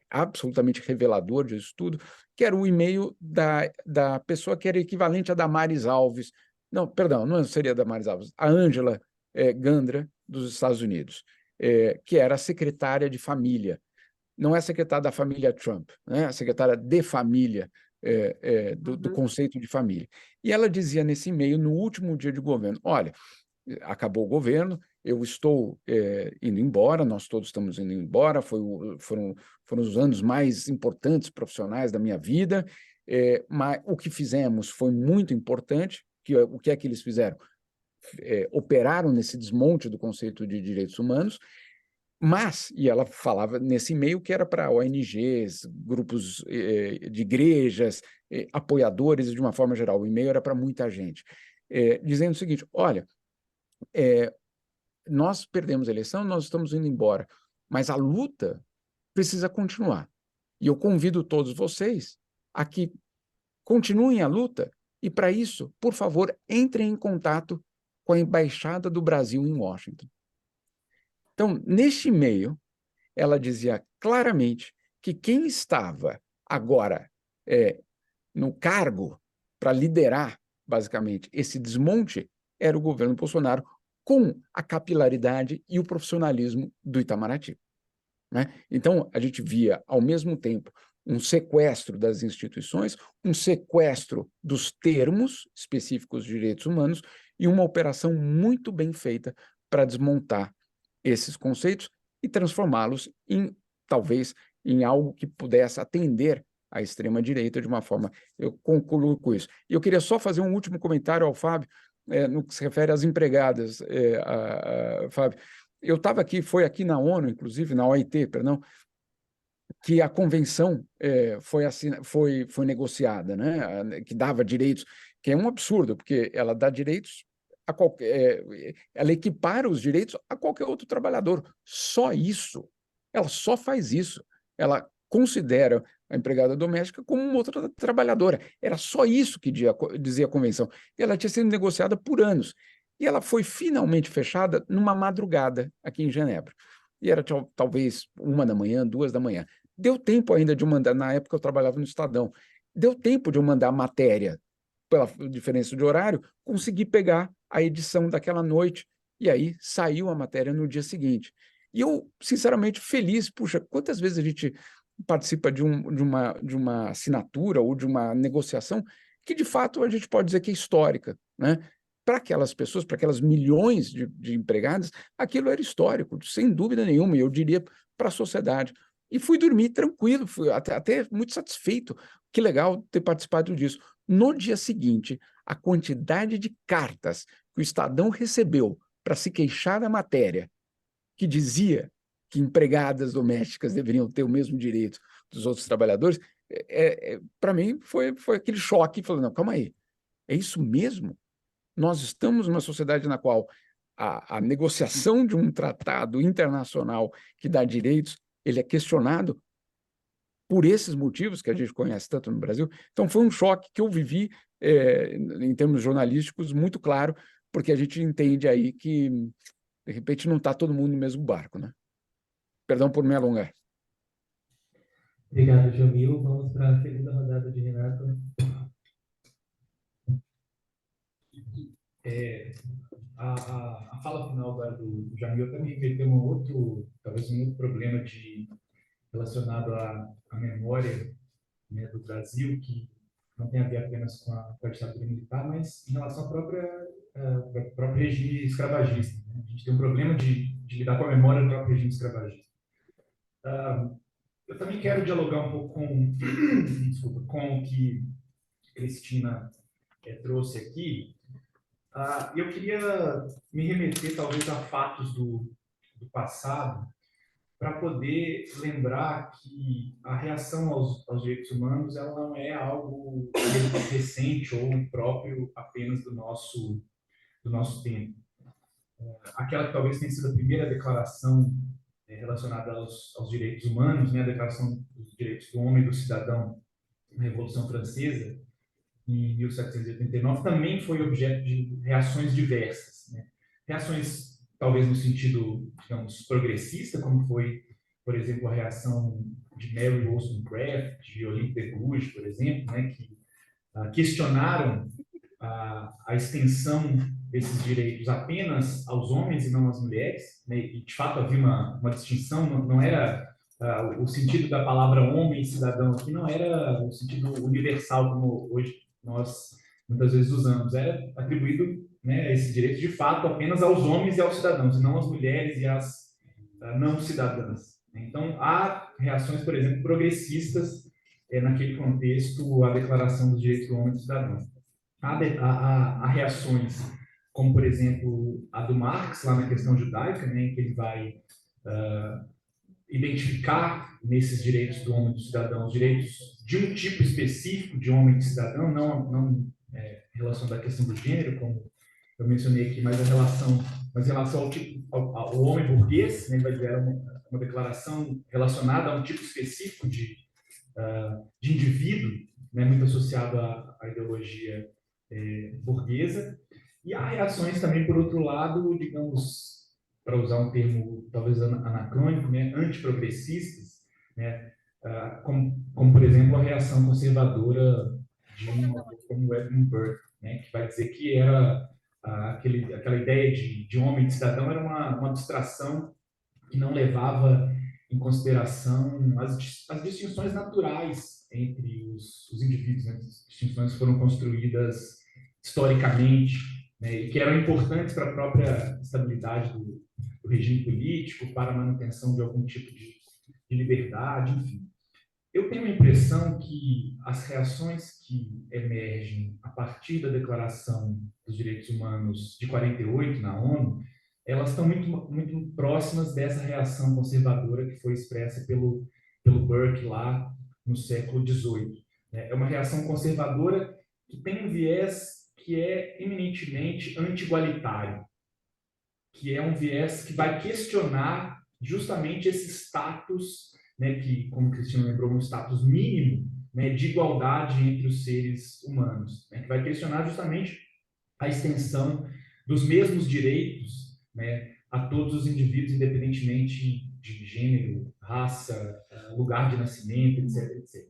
Speaker 3: absolutamente revelador disso tudo, que era o e-mail da pessoa que era equivalente a Damares Alves, não, perdão, não seria Damares Alves, a Angela Gandra, dos Estados Unidos, que era a secretária de família, não é secretária da família Trump, né? A secretária de família, do conceito de família. E ela dizia nesse e-mail, no último dia de governo, olha, acabou o governo, eu estou indo embora, nós todos estamos indo embora, foram os anos mais importantes profissionais da minha vida, mas o que fizemos foi muito importante. O que é que eles fizeram? Operaram nesse desmonte do conceito de direitos humanos, mas, e ela falava nesse e-mail que era para ONGs, grupos de igrejas, apoiadores, de uma forma geral, o e-mail era para muita gente, dizendo o seguinte, olha, nós perdemos a eleição, nós estamos indo embora, mas a luta precisa continuar. E eu convido todos vocês a que continuem a luta e, para isso, por favor, entrem em contato com a Embaixada do Brasil em Washington. Então, neste e-mail, ela dizia claramente que quem estava agora no cargo para liderar, basicamente, esse desmonte era o governo Bolsonaro, com a capilaridade e o profissionalismo do Itamaraty. Né? Então, a gente via, ao mesmo tempo, um sequestro das instituições, um sequestro dos termos específicos de direitos humanos e uma operação muito bem feita para desmontar esses conceitos e transformá-los talvez, em algo que pudesse atender a extrema-direita de uma forma. Eu concluo com isso. E eu queria só fazer um último comentário ao Fábio, no que se refere às empregadas, Fábio. Eu estava aqui, foi aqui na ONU, inclusive, na OIT, perdão, que a convenção foi negociada, né, que dava direitos, que é um absurdo, porque ela dá direitos a qualquer, ela equipara os direitos a qualquer outro trabalhador. Só isso. Ela só faz isso. Ela considera a empregada doméstica como uma outra trabalhadora. Era só isso que dizia a convenção. E ela tinha sido negociada por anos. E ela foi finalmente fechada numa madrugada aqui em Genebra. E era talvez 1 da manhã, 2 da manhã. Deu tempo ainda de eu mandar, na época eu trabalhava no Estadão, deu tempo de eu mandar a matéria, pela diferença de horário, consegui pegar a edição daquela noite, e aí saiu a matéria no dia seguinte. E eu, sinceramente, feliz, puxa, quantas vezes a gente participa de uma assinatura ou de uma negociação que, de fato, a gente pode dizer que é histórica, né? Para aquelas pessoas, para aquelas milhões de empregadas, aquilo era histórico, sem dúvida nenhuma, e eu diria para a sociedade. E fui dormir tranquilo, fui até muito satisfeito. Que legal ter participado disso. No dia seguinte, a quantidade de cartas que o Estadão recebeu para se queixar da matéria, que dizia que empregadas domésticas deveriam ter o mesmo direito dos outros trabalhadores, para mim foi aquele choque, falando, não, calma aí, é isso mesmo? Nós estamos numa sociedade na qual a negociação de um tratado internacional que dá direitos, ele é questionado por esses motivos que a gente conhece tanto no Brasil. Então, foi um choque que eu vivi, em termos jornalísticos, muito claro, porque a gente entende aí que, de repente, não está todo mundo no mesmo barco, né? Perdão por me alongar.
Speaker 1: Obrigado, Jamil. Vamos para a segunda rodada de Renato.
Speaker 4: A fala final do Jamil também vai ter talvez um outro problema relacionado à memória, né, do Brasil, que não tem a ver apenas com a ditadura militar, mas em relação ao próprio regime escravagista, né? A gente tem um problema de lidar com a memória do próprio regime escravagista. Eu também quero dialogar um pouco com o que Cristina trouxe aqui. Eu queria me remeter, talvez, a fatos do passado, para poder lembrar que a reação aos direitos humanos ela não é algo recente ou próprio apenas do nosso tempo. Aquela que talvez tenha sido a primeira declaração relacionada aos direitos humanos, né, a Declaração dos Direitos do Homem e do Cidadão na Revolução Francesa, em 1789, também foi objeto de reações diversas, né? Reações, talvez, no sentido, digamos, progressista, como foi, por exemplo, a reação de Mary Wollstonecraft, de Olympe de Gouges, por exemplo, né, que questionaram a extensão desses direitos apenas aos homens e não às mulheres, né? E, de fato, havia uma distinção, não era o sentido da palavra homem e cidadão aqui, não era o sentido universal, como hoje nós muitas vezes usamos, era atribuído, né, esse direito de fato apenas aos homens e aos cidadãos, e não às mulheres e às não cidadãs. Então, há reações, por exemplo, progressistas naquele contexto, a Declaração dos Direitos do Homem e do Cidadão. Há reações, como, por exemplo, a do Marx, lá na questão judaica, né, em que ele vai identificar nesses direitos do homem e do cidadão os direitos de um tipo específico de homem e de cidadão, não em relação da questão do gênero, como eu mencionei aqui, mas em relação ao homem burguês, né, vai gerar uma declaração relacionada a um tipo específico de indivíduo, né, muito associado à ideologia burguesa. E há reações também, por outro lado, digamos, para usar um termo talvez anacrônico, né, antiprogressistas, né, como, por exemplo, a reação conservadora de um autor como Edmund Burke, né, que vai dizer que era aquela ideia de homem e de cidadão era uma abstração que não levava em consideração as distinções naturais entre os indivíduos, né, as distinções que foram construídas historicamente, né, e que eram importantes para a própria estabilidade do regime político, para a manutenção de algum tipo de liberdade, enfim. Eu tenho a impressão que as reações que emergem a partir da Declaração dos Direitos Humanos de 48 na ONU, elas estão muito próximas dessa reação conservadora que foi expressa pelo Burke lá no século XVIII. É uma reação conservadora que tem um viés que é eminentemente anti-igualitário, que é um viés que vai questionar justamente esse status, né, que, como o Cristiano lembrou, um status mínimo, né, de igualdade entre os seres humanos, né, que vai questionar justamente a extensão dos mesmos direitos, né, a todos os indivíduos, independentemente de gênero, raça, lugar de nascimento, etc, etc.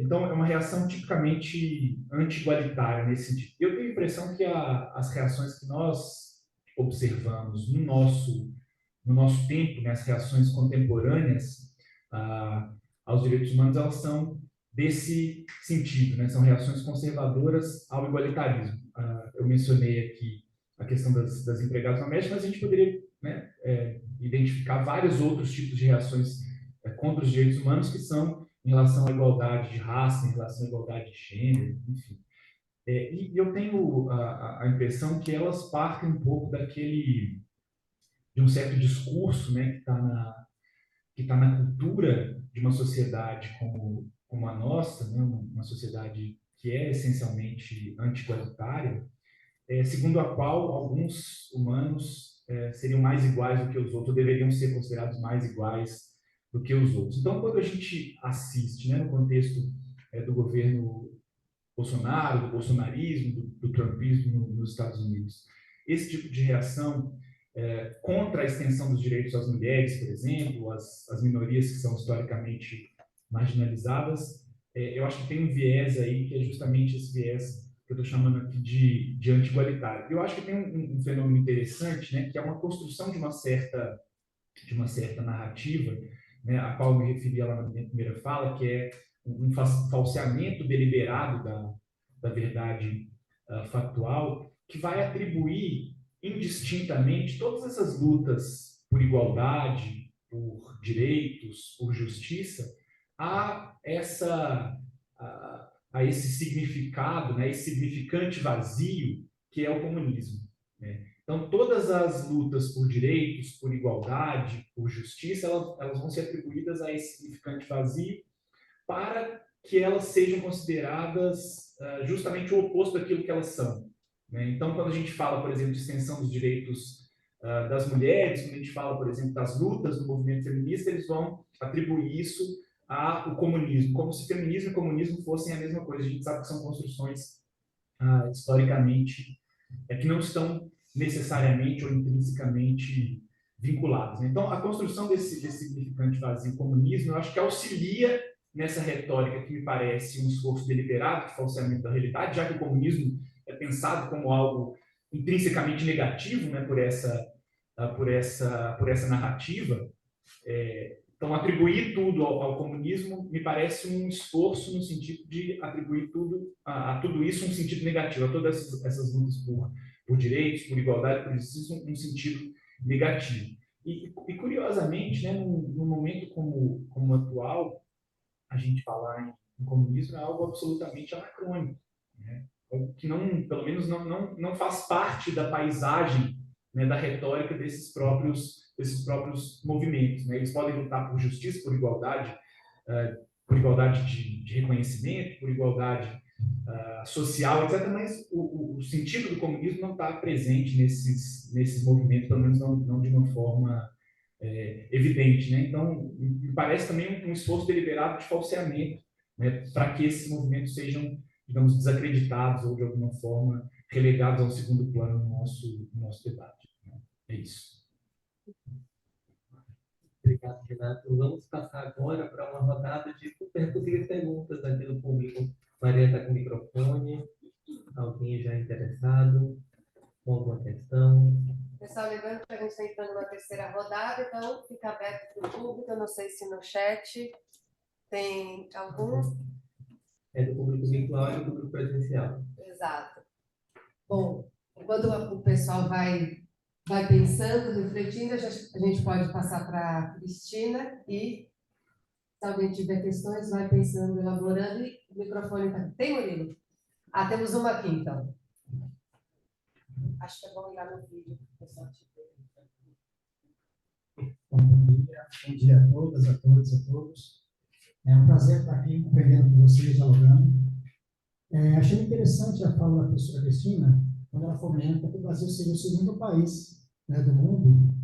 Speaker 4: Então, é uma reação tipicamente anti-igualitária nesse sentido. Eu tenho a impressão que as reações que nós observamos no nosso tempo, né, as reações contemporâneas aos direitos humanos, elas são desse sentido, né, são reações conservadoras ao igualitarismo. Eu mencionei aqui a questão das empregadas domésticas, mas a gente poderia, né, identificar vários outros tipos de reações contra os direitos humanos que são em relação à igualdade de raça, em relação à igualdade de gênero, enfim. E eu tenho a impressão que elas partem um pouco de um certo discurso, né, que tá na cultura de uma sociedade como a nossa, né, uma sociedade que é essencialmente anti-igualitária, segundo a qual alguns humanos seriam mais iguais do que os outros, ou deveriam ser considerados mais iguais do que os outros. Então, quando a gente assiste, né, no contexto do governo Bolsonaro, do bolsonarismo, do trumpismo nos Estados Unidos, esse tipo de reação contra a extensão dos direitos às mulheres, por exemplo, as minorias que são historicamente marginalizadas, eu acho que tem um viés aí que é justamente esse viés que eu estou chamando aqui de anti-igualitário. Eu acho que tem um fenômeno interessante, né, que é uma construção de uma certa narrativa, né, a qual eu me referi lá na minha primeira fala, que é um falseamento deliberado da verdade factual, que vai atribuir indistintamente todas essas lutas por igualdade, por direitos, por justiça, a esse significado, né, esse significante vazio que é o comunismo, né? Então, todas as lutas por direitos, por igualdade, por justiça, elas vão ser atribuídas a esse significante vazio para que elas sejam consideradas justamente o oposto daquilo que elas são, né? Então, quando a gente fala, por exemplo, de extensão dos direitos das mulheres, quando a gente fala, por exemplo, das lutas do movimento feminista, eles vão atribuir isso ao comunismo, como se feminismo e comunismo fossem a mesma coisa. A gente sabe que são construções historicamente que não estão necessariamente ou intrinsecamente vinculados. Então, a construção desse significante vazio comunismo, eu acho que auxilia nessa retórica que me parece um esforço deliberado de falseamento da realidade, já que o comunismo é pensado como algo intrinsecamente negativo, né, por essa narrativa. Então, atribuir tudo ao comunismo me parece um esforço no sentido de atribuir tudo a tudo isso um sentido negativo, a todas essas lutas por direitos, por igualdade, por justiça, um sentido negativo. E curiosamente, né, num momento como o atual, a gente falar em comunismo é algo absolutamente anacrônico, né? Que não, pelo menos não faz parte da paisagem, né, da retórica desses próprios movimentos, né? Eles podem lutar por justiça, por igualdade de reconhecimento, por igualdade social, etc. Mas o sentido do comunismo não está presente nesses movimentos, pelo menos não de uma forma evidente, né? Então, me parece também um esforço deliberado de falseamento, né, para que esses movimentos sejam, digamos, desacreditados ou, de alguma forma, relegados ao segundo plano no nosso debate, né? É isso.
Speaker 1: Obrigado, Renato. Vamos passar agora para uma rodada de possíveis perguntas aqui do público. Maria está com o microfone. Alguém já interessado com alguma questão?
Speaker 5: Pessoal, lembrando que a gente está entrando na terceira rodada, então fica aberto para o público. Eu não sei se no chat tem algum.
Speaker 1: É do público virtual e do público presencial.
Speaker 5: Exato. Bom, enquanto o pessoal vai pensando, refletindo, a gente pode passar para a Cristina e Se alguém tiver questões, vai pensando, elaborando, e o microfone tá. Tem, Murilo? Ah, temos uma aqui, então. Acho que é bom ir lá no vídeo, pessoal.
Speaker 6: Bom dia a todas, a todos, a todos. É um prazer estar aqui aprendendo com vocês, dialogando. Achei interessante a fala da professora Cristina, quando ela comenta que o Brasil seria o segundo país, né, do mundo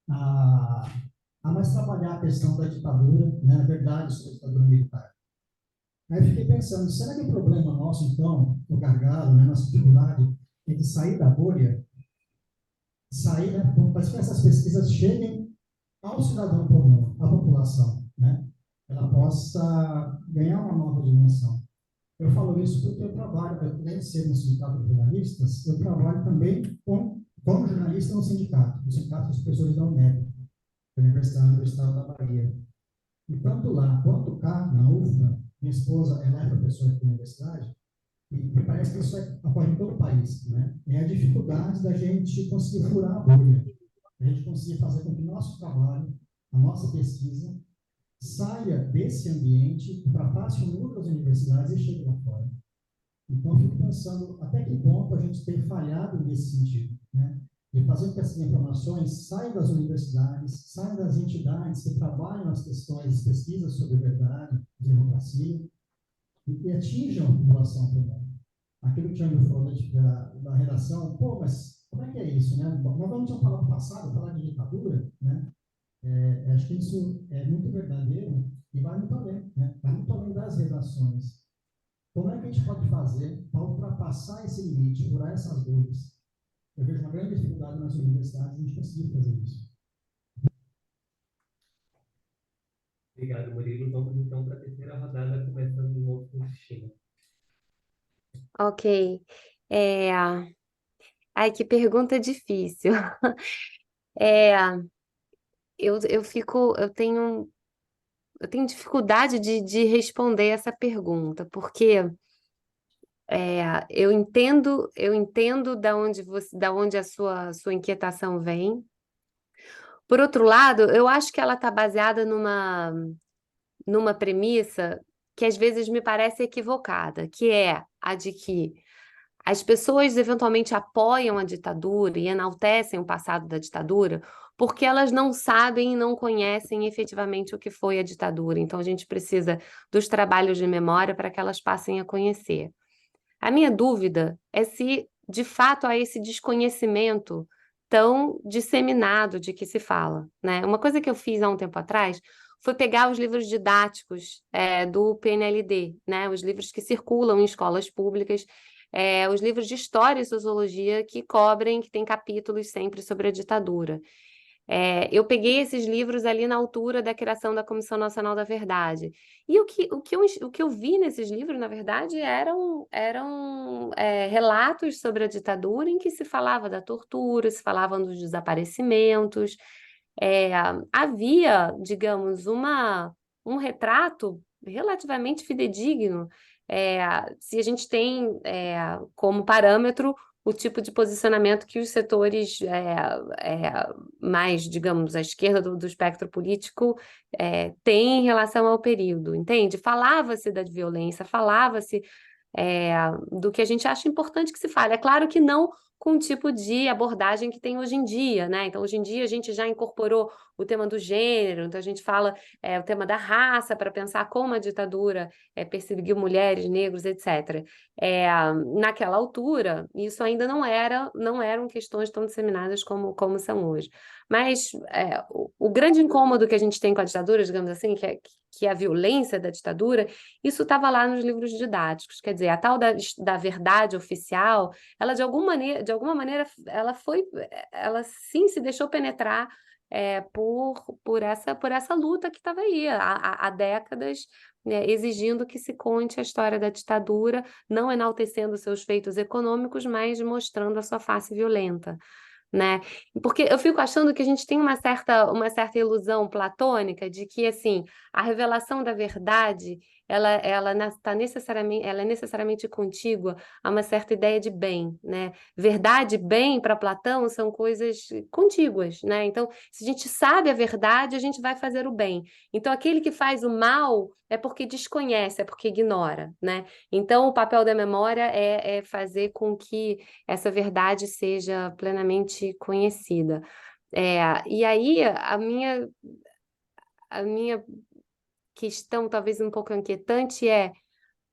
Speaker 6: a mais trabalhar a questão da ditadura, né, a verdade sobre a ditadura militar. Aí eu fiquei pensando, será que o problema nosso, então, o gargalo, né, nossa dificuldade, é de sair da bolha, sair, né, para que essas pesquisas cheguem ao cidadão comum, à população, né, ela possa ganhar uma nova dimensão. Eu falo isso porque eu trabalho, além de ser no sindicato de jornalistas, eu trabalho também como jornalista no sindicato dos professores da UNEB, da Universidade do Estado da Bahia. E tanto lá quanto cá, na UFBA, minha esposa, ela é professora aqui na universidade, e me parece que isso ocorre em todo o país, né? É a dificuldade da gente conseguir furar a bolha, a gente conseguir fazer com que o nosso trabalho, a nossa pesquisa, saia desse ambiente para passe o mundo das universidades e chegue lá fora. Então, eu fico pensando até que ponto a gente tem falhado nesse sentido, né? De fazer com que essas informações saiam das universidades, saiam das entidades que trabalham as questões, as pesquisas sobre verdade, democracia, e atinjam a população comum. Aquilo que o Tiago falou da redação, pô, mas como é que é isso, né? Nós vamos falar do passado, falar de ditadura, né? Acho que isso é muito verdadeiro e vai muito além, né? Vai muito além das redações. Como é que a gente pode fazer para ultrapassar esse limite, furar essas bolhas? Eu vejo uma grande dificuldade nas universidades de a gente conseguir fazer isso.
Speaker 1: Obrigado, Murilo. Vamos então para a terceira rodada, começando de novo com o Cristina.
Speaker 2: Ok. Ai, que pergunta difícil. É, eu tenho dificuldade de responder essa pergunta, porque eu entendo da onde a sua inquietação vem. Por outro lado, eu acho que ela está baseada numa premissa que às vezes me parece equivocada, que é a de que as pessoas eventualmente apoiam a ditadura e enaltecem o passado da ditadura porque elas não sabem e não conhecem efetivamente o que foi a ditadura. Então, a gente precisa dos trabalhos de memória para que elas passem a conhecer. A minha dúvida é se, de fato, há esse desconhecimento tão disseminado de que se fala, né? Uma coisa que eu fiz há um tempo atrás foi pegar os livros didáticos do PNLD, né? Os livros que circulam em escolas públicas, os livros de história e sociologia que têm capítulos sempre sobre a ditadura. Eu peguei esses livros ali na altura da criação da Comissão Nacional da Verdade. E o que eu vi nesses livros, na verdade, eram relatos sobre a ditadura em que se falava da tortura, se falavam dos desaparecimentos. Havia, digamos, um retrato relativamente fidedigno. Se a gente tem como parâmetro o tipo de posicionamento que os setores mais, digamos, à esquerda do espectro político têm em relação ao período, entende? Falava-se da violência, falava-se do que a gente acha importante que se fale. É claro que não com o tipo de abordagem que tem hoje em dia, né? Então, hoje em dia, a gente já incorporou o tema do gênero, então a gente fala o tema da raça para pensar como a ditadura perseguiu mulheres, negros, etc. Naquela altura, isso ainda não eram questões tão disseminadas como são hoje. Mas o grande incômodo que a gente tem com a ditadura, digamos assim, que é a violência da ditadura, isso estava lá nos livros didáticos. Quer dizer, a tal da verdade oficial, ela de alguma maneira, ela sim se deixou penetrar por essa luta que estava aí há décadas, né, exigindo que se conte a história da ditadura, não enaltecendo seus feitos econômicos, mas mostrando a sua face violenta. né? Porque eu fico achando que a gente tem uma certa ilusão platônica de que, assim, a revelação da verdade, ela é necessariamente contígua a uma certa ideia de bem, né? Verdade e bem, para Platão, são coisas contíguas, né? Então, se a gente sabe a verdade, a gente vai fazer o bem. Então, aquele que faz o mal é porque desconhece, é porque ignora, né? Então, o papel da memória é fazer com que essa verdade seja plenamente conhecida. E aí, a minha questão, talvez um pouco inquietante,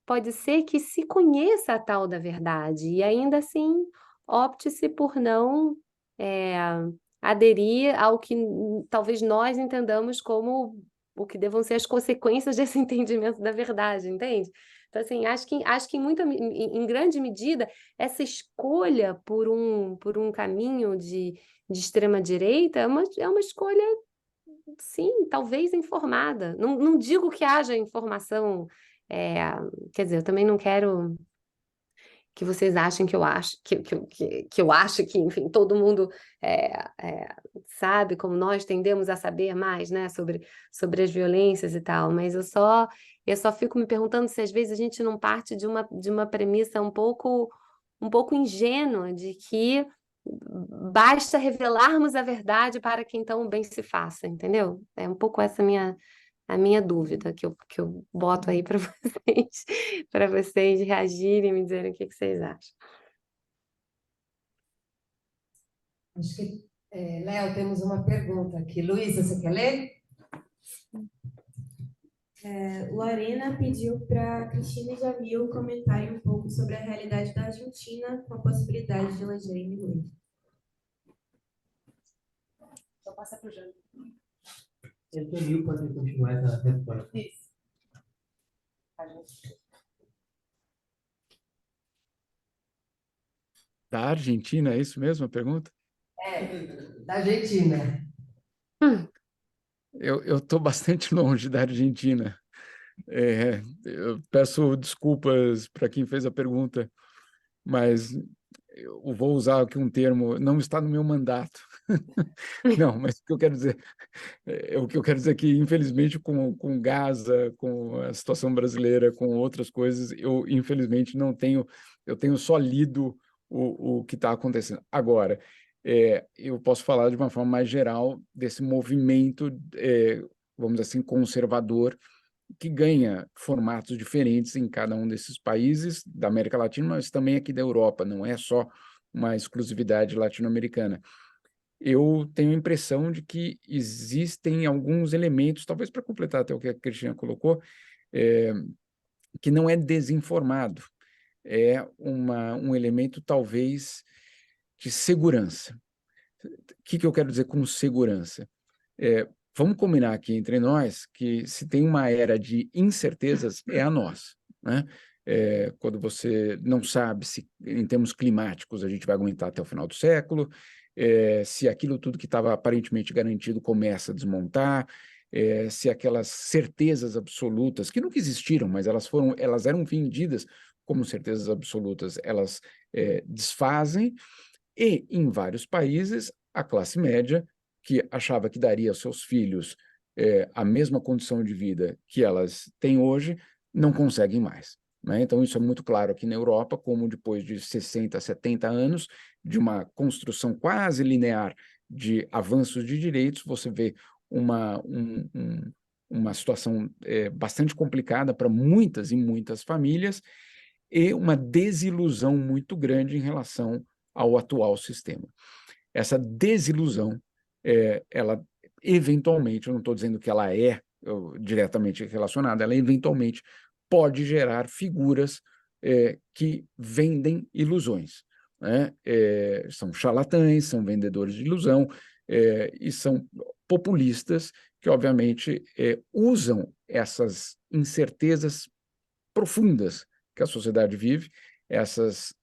Speaker 2: pode ser que se conheça a tal da verdade e ainda assim opte-se por não é, aderir ao que talvez nós entendamos como o que devam ser as consequências desse entendimento da verdade, entende? Então, assim, acho que em grande medida, essa escolha por um caminho de extrema-direita é uma escolha, sim, talvez informada. Não digo que haja informação, é, quer dizer, eu também não quero que vocês achem que eu acho que eu acho que, enfim, todo mundo sabe, como nós tendemos a saber mais, né, sobre as violências e tal, mas eu só fico me perguntando se às vezes a gente não parte de uma premissa um pouco ingênua de que basta revelarmos a verdade para que então o bem se faça, entendeu? É um pouco essa a minha dúvida que eu boto aí para vocês, para vocês reagirem e me dizerem o que vocês acham.
Speaker 5: Acho que, Léo, temos uma pergunta aqui. Luísa, você quer ler?
Speaker 7: Lorena pediu para Cristina e Jamil comentarem um pouco sobre a realidade da Argentina com a possibilidade de elegerem Milei.
Speaker 5: Então passa para o Jânio.
Speaker 1: Jamil pode continuar essa resposta.
Speaker 5: Isso. A gente-
Speaker 3: Da Argentina, é isso mesmo a pergunta?
Speaker 5: Da Argentina.
Speaker 3: Eu estou bastante longe da Argentina. Eu peço desculpas para quem fez a pergunta, mas eu vou usar aqui um termo, não está no meu mandato. Não, mas o que eu quero dizer é que, infelizmente, com Gaza, com a situação brasileira, com outras coisas, eu, infelizmente, não tenho, eu tenho só lido o que está acontecendo. Agora, eu posso falar de uma forma mais geral desse movimento, vamos dizer assim, conservador, que ganha formatos diferentes em cada um desses países da América Latina, mas também aqui da Europa, não é só uma exclusividade latino-americana. Eu tenho a impressão de que existem alguns elementos, talvez para completar até o que a Cristina colocou, que não é desinformado, é um elemento talvez de segurança. O que eu quero dizer com segurança? Vamos combinar aqui entre nós que se tem uma era de incertezas, é a nossa, né? Quando você não sabe se, em termos climáticos, a gente vai aguentar até o final do século, se aquilo tudo que estava aparentemente garantido começa a desmontar, se aquelas certezas absolutas, que nunca existiram, mas elas eram vendidas como certezas absolutas, elas desfazem, e em vários países, a classe média, que achava que daria aos seus filhos a mesma condição de vida que elas têm hoje, não conseguem mais, né? Então, isso é muito claro aqui na Europa, como depois de 60, 70 anos de uma construção quase linear de avanços de direitos, você vê uma situação bastante complicada para muitas e muitas famílias e uma desilusão muito grande em relação ao atual sistema. Essa desilusão, ela eventualmente, eu não estou dizendo que ela é diretamente relacionada, ela eventualmente pode gerar figuras que vendem ilusões, né? São charlatães, são vendedores de ilusão e são populistas que, obviamente, usam essas incertezas profundas que a sociedade vive, essas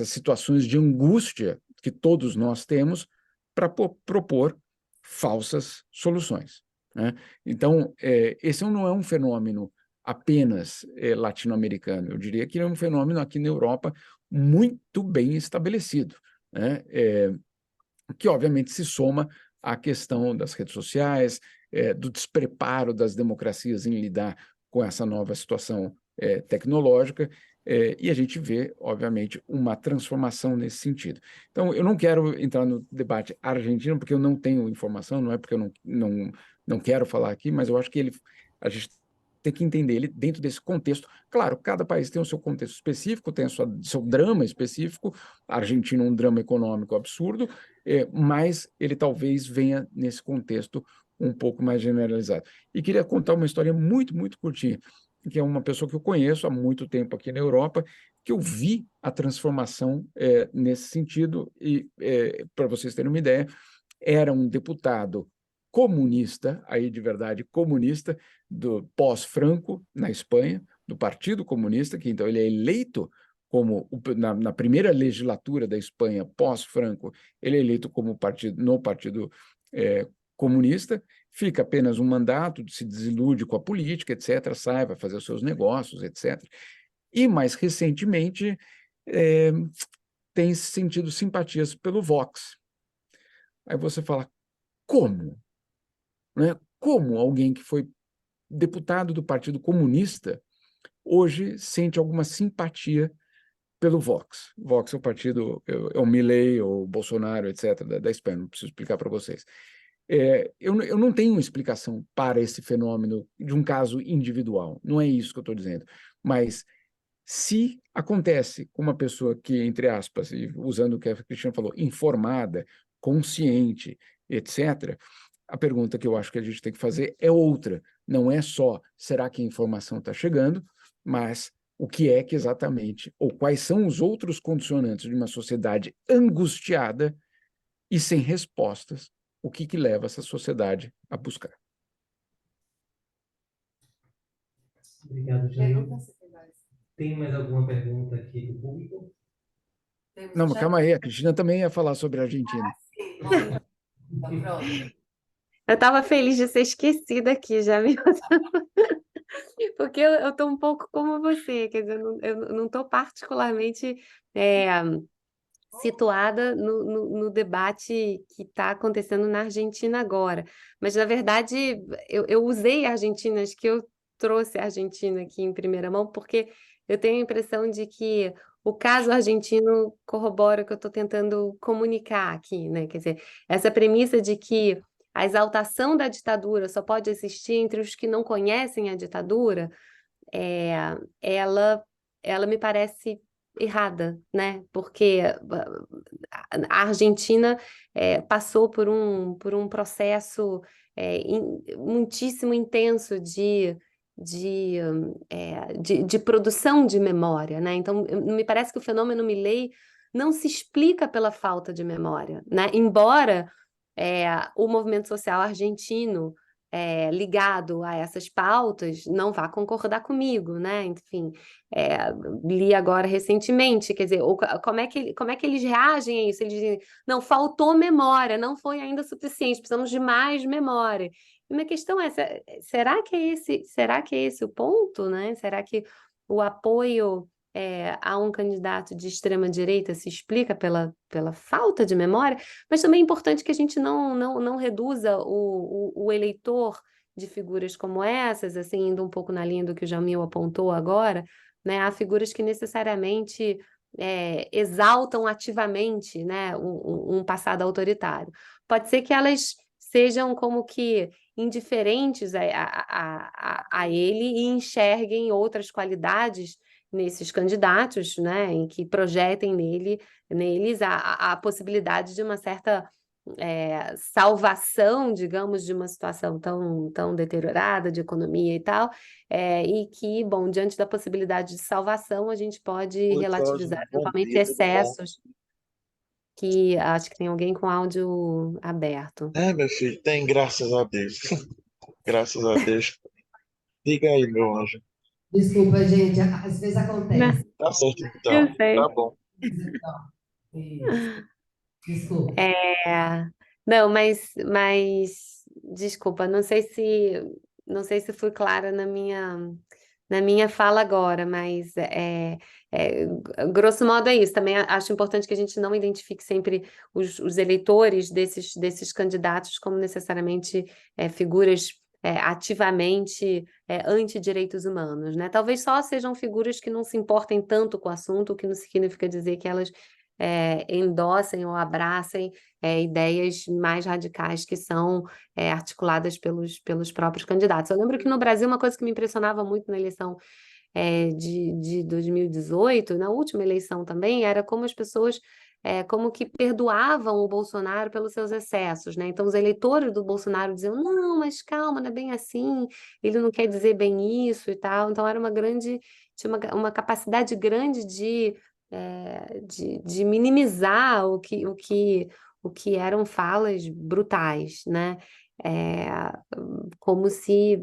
Speaker 3: situações de angústia que todos nós temos para propor falsas soluções, né? Então, esse não é um fenômeno apenas latino-americano, eu diria que é um fenômeno aqui na Europa muito bem estabelecido, né? Que obviamente se soma à questão das redes sociais, do despreparo das democracias em lidar com essa nova situação tecnológica, e a gente vê, obviamente, uma transformação nesse sentido. Então, eu não quero entrar no debate argentino, porque eu não tenho informação, não é porque eu não quero falar aqui, mas eu acho que a gente tem que entender ele dentro desse contexto. Claro, cada país tem o seu contexto específico, tem o seu drama específico. A Argentina é um drama econômico absurdo, mas ele talvez venha nesse contexto um pouco mais generalizado. E queria contar uma história muito, muito curtinha, que é uma pessoa que eu conheço há muito tempo aqui na Europa, que eu vi a transformação nesse sentido, e para vocês terem uma ideia, era um deputado comunista, aí de verdade comunista, do pós-Franco, na Espanha, do Partido Comunista, que então ele é eleito como, na primeira legislatura da Espanha pós-Franco, ele é eleito como no Partido Comunista, fica apenas um mandato, se desilude com a política, etc., sai, vai fazer os seus negócios, etc. E, mais recentemente, tem sentido simpatias pelo Vox. Aí você fala, como? Né? Como alguém que foi deputado do Partido Comunista hoje sente alguma simpatia pelo Vox? Vox é o partido, é o Milei, o Bolsonaro, etc., da Espanha, não preciso explicar para vocês. Eu não tenho explicação para esse fenômeno de um caso individual, não é isso que eu estou dizendo, mas se acontece com uma pessoa que, entre aspas, e usando o que a Cristina falou, informada, consciente, etc., a pergunta que eu acho que a gente tem que fazer é outra. Não é só, será que a informação está chegando, mas o que é que exatamente, ou quais são os outros condicionantes de uma sociedade angustiada e sem respostas, o que leva essa sociedade a buscar.
Speaker 1: Obrigado, Jair.
Speaker 5: Pergunta se tem mais.
Speaker 1: Tem mais alguma pergunta aqui do público?
Speaker 5: Temos
Speaker 3: Não,
Speaker 5: no
Speaker 3: mas
Speaker 5: chat?
Speaker 3: calma aí, a Cristina também ia falar sobre a Argentina.
Speaker 5: Sim, bom, então, pronto.
Speaker 2: Eu estava feliz de ser esquecida aqui, já me... Porque eu estou um pouco como você, quer dizer, eu não estou particularmente situada no debate que está acontecendo na Argentina agora. Mas, na verdade, eu usei a Argentina, acho que eu trouxe a Argentina aqui em primeira mão, porque eu tenho a impressão de que o caso argentino corrobora o que eu estou tentando comunicar aqui, né? Quer dizer, essa premissa de que a exaltação da ditadura só pode existir entre os que não conhecem a ditadura, ela me parece errada, né? Porque a Argentina passou por um processo muitíssimo intenso de produção de memória, né? Então, me parece que o fenômeno Milei não se explica pela falta de memória, né? Embora o movimento social argentino ligado a essas pautas não vá concordar comigo, né? Enfim, li agora recentemente, quer dizer, como é que eles reagem a isso? Eles dizem, não, faltou memória, não foi ainda suficiente, precisamos de mais memória. E minha questão é, será que é esse o ponto, né? Será que o apoio a um candidato de extrema-direita se explica pela falta de memória? Mas também é importante que a gente não reduza o eleitor de figuras como essas, assim, indo um pouco na linha do que o Jamil apontou agora, né? Há figuras que necessariamente exaltam ativamente, né, um passado autoritário. Pode ser que elas sejam como que indiferentes a ele e enxerguem outras qualidades nesses candidatos, né, em que projetem neles a possibilidade de uma certa salvação, digamos, de uma situação tão deteriorada de economia e tal, e que, bom, diante da possibilidade de salvação, a gente pode
Speaker 8: Oi,
Speaker 2: relativizar
Speaker 8: Cosmo. Bom
Speaker 2: eventualmente
Speaker 8: dia, tudo bom?
Speaker 2: excessos, que acho que tem alguém com áudio aberto.
Speaker 8: Meu filho, tem, graças a Deus. Graças a Deus. Diga aí, meu anjo.
Speaker 5: Desculpa, gente, às vezes acontece.
Speaker 8: Tá certo,
Speaker 2: Eu
Speaker 8: então.
Speaker 2: sei.
Speaker 8: Tá bom.
Speaker 5: Isso. Desculpa.
Speaker 2: Não, mas desculpa, não sei se fui clara na minha fala agora, mas grosso modo é isso. Também acho importante que a gente não identifique sempre os eleitores desses candidatos como necessariamente figuras ativamente anti-direitos humanos, né? Talvez só sejam figuras que não se importem tanto com o assunto, o que não significa dizer que elas endossem ou abracem ideias mais radicais que são articuladas pelos próprios candidatos. Eu lembro que no Brasil uma coisa que me impressionava muito na eleição de 2018, na última eleição também, era como as pessoas como que perdoavam o Bolsonaro pelos seus excessos, né? Então os eleitores do Bolsonaro diziam, não, mas calma, não é bem assim, ele não quer dizer bem isso e tal. Então era tinha uma capacidade grande de minimizar o que eram falas brutais, né? É, como se,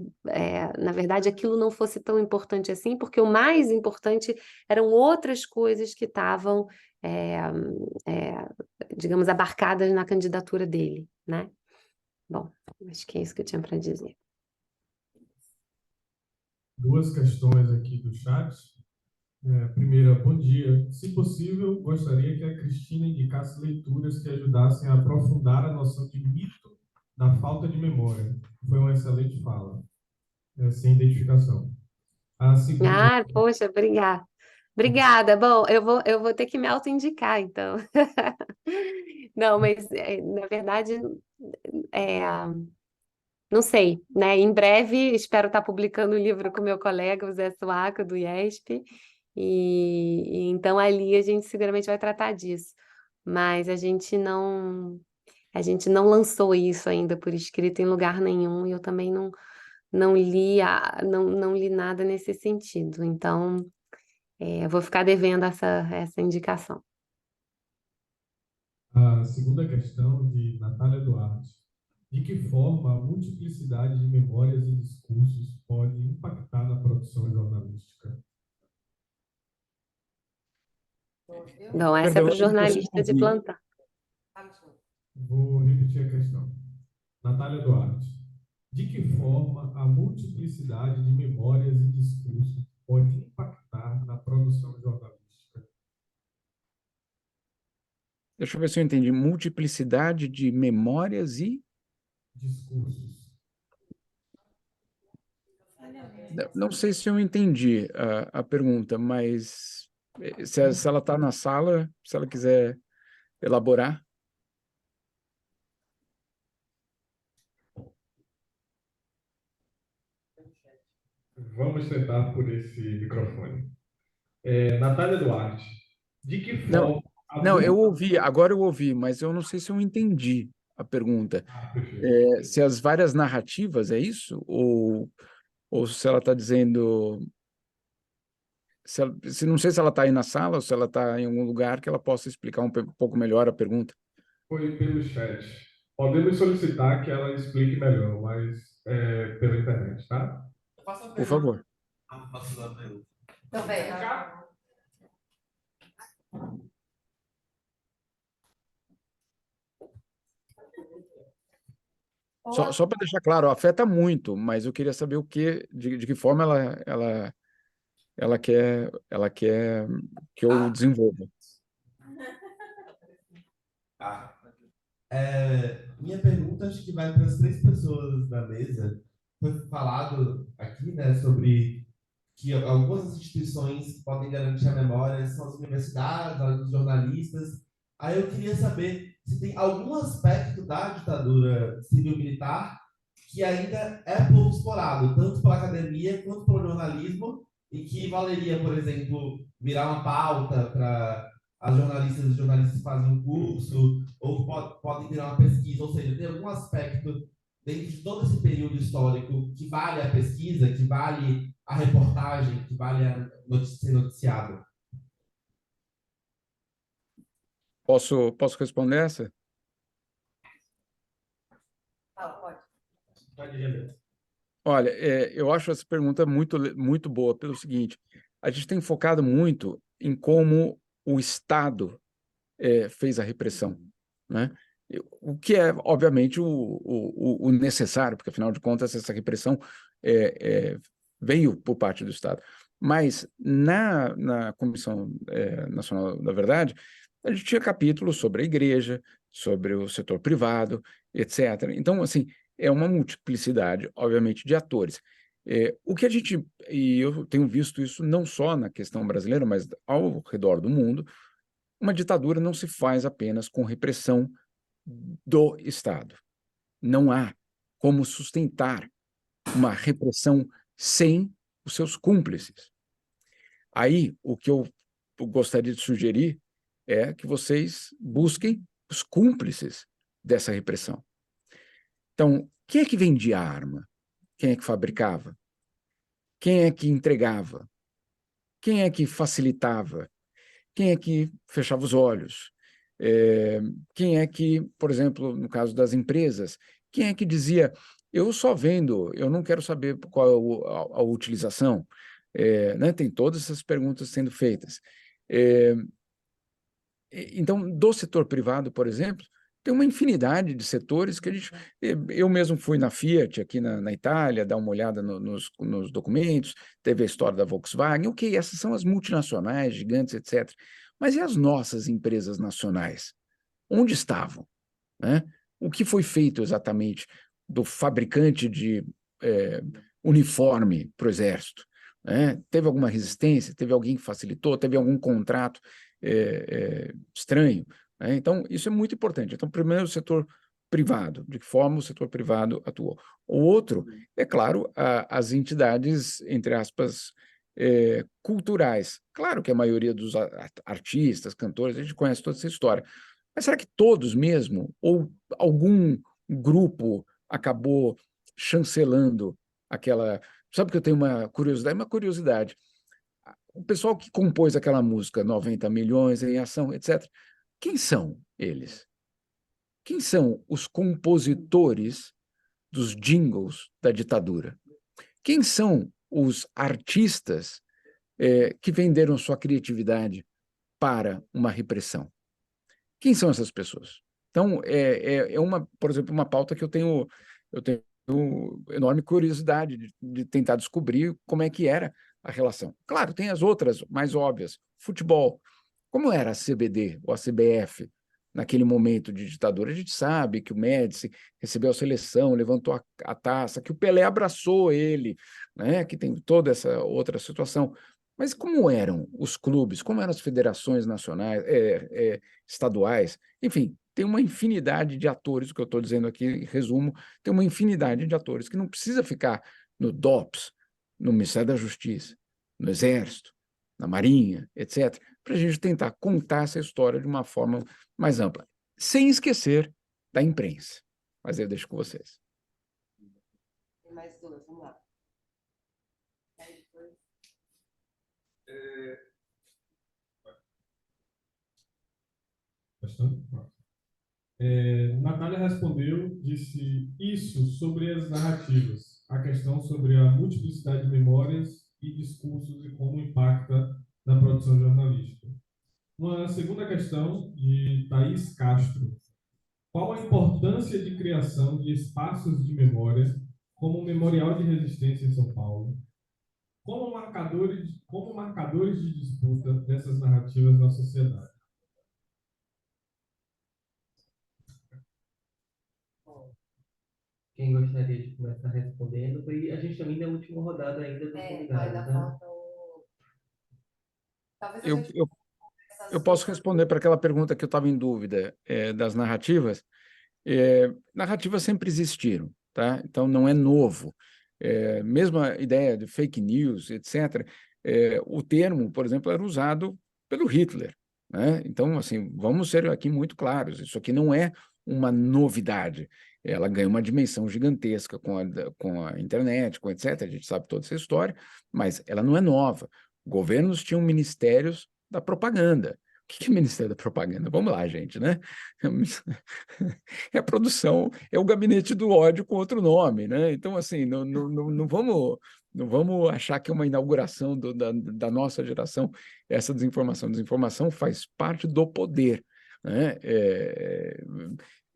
Speaker 2: na verdade, aquilo não fosse tão importante assim, porque o mais importante eram outras coisas que estavam, digamos, abarcadas na candidatura dele, né? Bom, acho que é isso que eu tinha para dizer.
Speaker 9: Duas questões aqui do chat. Primeira, bom dia. Se possível, gostaria que a Cristina indicasse leituras que ajudassem a aprofundar a noção de mito da falta de memória. Foi uma excelente fala, sem identificação. A segunda...
Speaker 2: Poxa, obrigada. Obrigada. Bom, eu vou ter que me autoindicar, então. Não, mas, na verdade, não sei, né? Em breve, espero estar publicando um livro com meu colega, o Zé Suaca, do IESP, e então ali a gente seguramente vai tratar disso. Mas a gente não lançou isso ainda por escrito em lugar nenhum, e eu também não li nada nesse sentido. Então, eu vou ficar devendo essa indicação.
Speaker 9: A segunda questão de Natália Duarte. De que forma a multiplicidade de memórias e discursos pode impactar na produção jornalística?
Speaker 2: Então, essa é para o jornalista de plantão.
Speaker 9: Vou repetir a questão. Natália Duarte. De que forma a multiplicidade de memórias e discursos pode impactar na produção jornalística?
Speaker 3: Deixa eu ver se eu entendi. Multiplicidade de memórias e
Speaker 9: discursos.
Speaker 3: Não sei se eu entendi a pergunta, mas se ela está na sala, se ela quiser elaborar.
Speaker 9: Vamos tentar por esse microfone. Natália Duarte, de que forma...
Speaker 3: Não, eu ouvi, agora eu ouvi, mas eu não sei se eu entendi a pergunta. Se as várias narrativas, é isso? Ou se ela está dizendo... não sei se ela está aí na sala ou se ela está em algum lugar que ela possa explicar um pouco melhor a pergunta.
Speaker 9: Foi pelo chat. Podemos solicitar que ela explique melhor, mas pela internet, tá?
Speaker 3: Por favor.
Speaker 5: Posso dar a pergunta? Também.
Speaker 3: Só para deixar claro, afeta muito, mas eu queria saber de que forma ela quer que eu desenvolva.
Speaker 10: Minha pergunta acho que vai para as três pessoas da mesa. Foi falado aqui, né, sobre que algumas instituições que podem garantir a memória são as universidades, os jornalistas. Aí eu queria saber se tem algum aspecto da ditadura civil-militar que ainda é pouco explorado, tanto pela academia quanto pelo jornalismo, e que valeria, por exemplo, virar uma pauta para as jornalistas e jornalistas que fazem um curso, ou podem virar uma pesquisa, ou seja, tem algum aspecto dentro de todo esse período histórico que vale a pesquisa, que vale a reportagem, que vale ser noticiado?
Speaker 3: Posso responder essa?
Speaker 1: Pode.
Speaker 3: Olha, eu acho essa pergunta muito boa pelo seguinte: a gente tem focado muito em como o Estado fez a repressão, né? O que é, obviamente, o necessário, porque, afinal de contas, essa repressão veio por parte do Estado. Mas na Comissão Nacional da Verdade, a gente tinha capítulos sobre a igreja, sobre o setor privado, etc. Então, assim, é uma multiplicidade, obviamente, de atores. O que a gente, e eu tenho visto isso não só na questão brasileira, mas ao redor do mundo, uma ditadura não se faz apenas com repressão do Estado. Não há como sustentar uma repressão sem os seus cúmplices. Aí, o que eu gostaria de sugerir é que vocês busquem os cúmplices dessa repressão. Então, quem é que vendia a arma? Quem é que fabricava? Quem é que entregava? Quem é que facilitava? Quem é que fechava os olhos? Quem é que, por exemplo, no caso das empresas, quem é que dizia, eu só vendo, eu não quero saber qual é a utilização? Né? Tem todas essas perguntas sendo feitas. Então, do setor privado, por exemplo, tem uma infinidade de setores que a gente... Eu mesmo fui na Fiat, aqui na Itália, dar uma olhada nos documentos, teve a história da Volkswagen, ok, essas são as multinacionais, gigantes, etc. Mas e as nossas empresas nacionais? Onde estavam? Né? O que foi feito exatamente do fabricante de uniforme para o Exército? Né? Teve alguma resistência? Teve alguém que facilitou? Teve algum contrato estranho? Né? Então, isso é muito importante. Então, primeiro, o setor privado, de que forma o setor privado atuou. O outro, é claro, as entidades, entre aspas, culturais. Claro que a maioria dos artistas, cantores, a gente conhece toda essa história. Mas será que todos mesmo? Ou algum grupo acabou chancelando aquela... Sabe que eu tenho uma curiosidade. O pessoal que compôs aquela música, 90 milhões em ação, etc., quem são eles? Quem são os compositores dos jingles da ditadura? Quem são os artistas que venderam sua criatividade para uma repressão? Quem são essas pessoas? Então, por exemplo, uma pauta que eu tenho enorme curiosidade de tentar descobrir como é que era a relação. Claro, tem as outras mais óbvias. Futebol. Como era a CBD ou a CBF naquele momento de ditadura? A gente sabe que o Médici recebeu a seleção, levantou a taça, que o Pelé abraçou ele, né? Que tem toda essa outra situação. Mas como eram os clubes? Como eram as federações nacionais, estaduais? Enfim, tem uma infinidade de atores, o que eu estou dizendo aqui, em resumo, tem uma infinidade de atores que não precisa ficar no DOPS, no Ministério da Justiça, no Exército, na Marinha, etc., para a gente tentar contar essa história de uma forma mais ampla, sem esquecer da imprensa. Mas eu deixo com vocês.
Speaker 5: Tem mais duas, vamos lá.
Speaker 9: Natália respondeu, disse isso sobre as narrativas, a questão sobre a multiplicidade de memórias e discursos e como impacta na produção jornalística. Uma segunda questão de Thaís Castro. Qual a importância de criação de espaços de memória como o Memorial de Resistência em São Paulo, como marcadores de disputa dessas narrativas na sociedade?
Speaker 1: Quem gostaria de começar respondendo? E a gente também tem a última rodada ainda do convidado,
Speaker 5: ainda
Speaker 1: né?
Speaker 5: falta o... Talvez a gente
Speaker 3: Eu posso responder para aquela pergunta que eu estava em dúvida das narrativas. Narrativas sempre existiram, tá? Então não é novo. Mesmo a ideia de fake news, etc., o termo, por exemplo, era usado pelo Hitler, né? Então, assim, vamos ser aqui muito claros, isso aqui não é uma novidade. Ela ganha uma dimensão gigantesca com a internet, com etc., a gente sabe toda essa história, mas ela não é nova. Governos tinham ministérios da propaganda. O que é o Ministério da Propaganda? Vamos lá, gente, né? É a produção, é o gabinete do ódio com outro nome, né? Então, assim, não vamos achar que é uma inauguração da nossa geração essa desinformação. Desinformação faz parte do poder, né?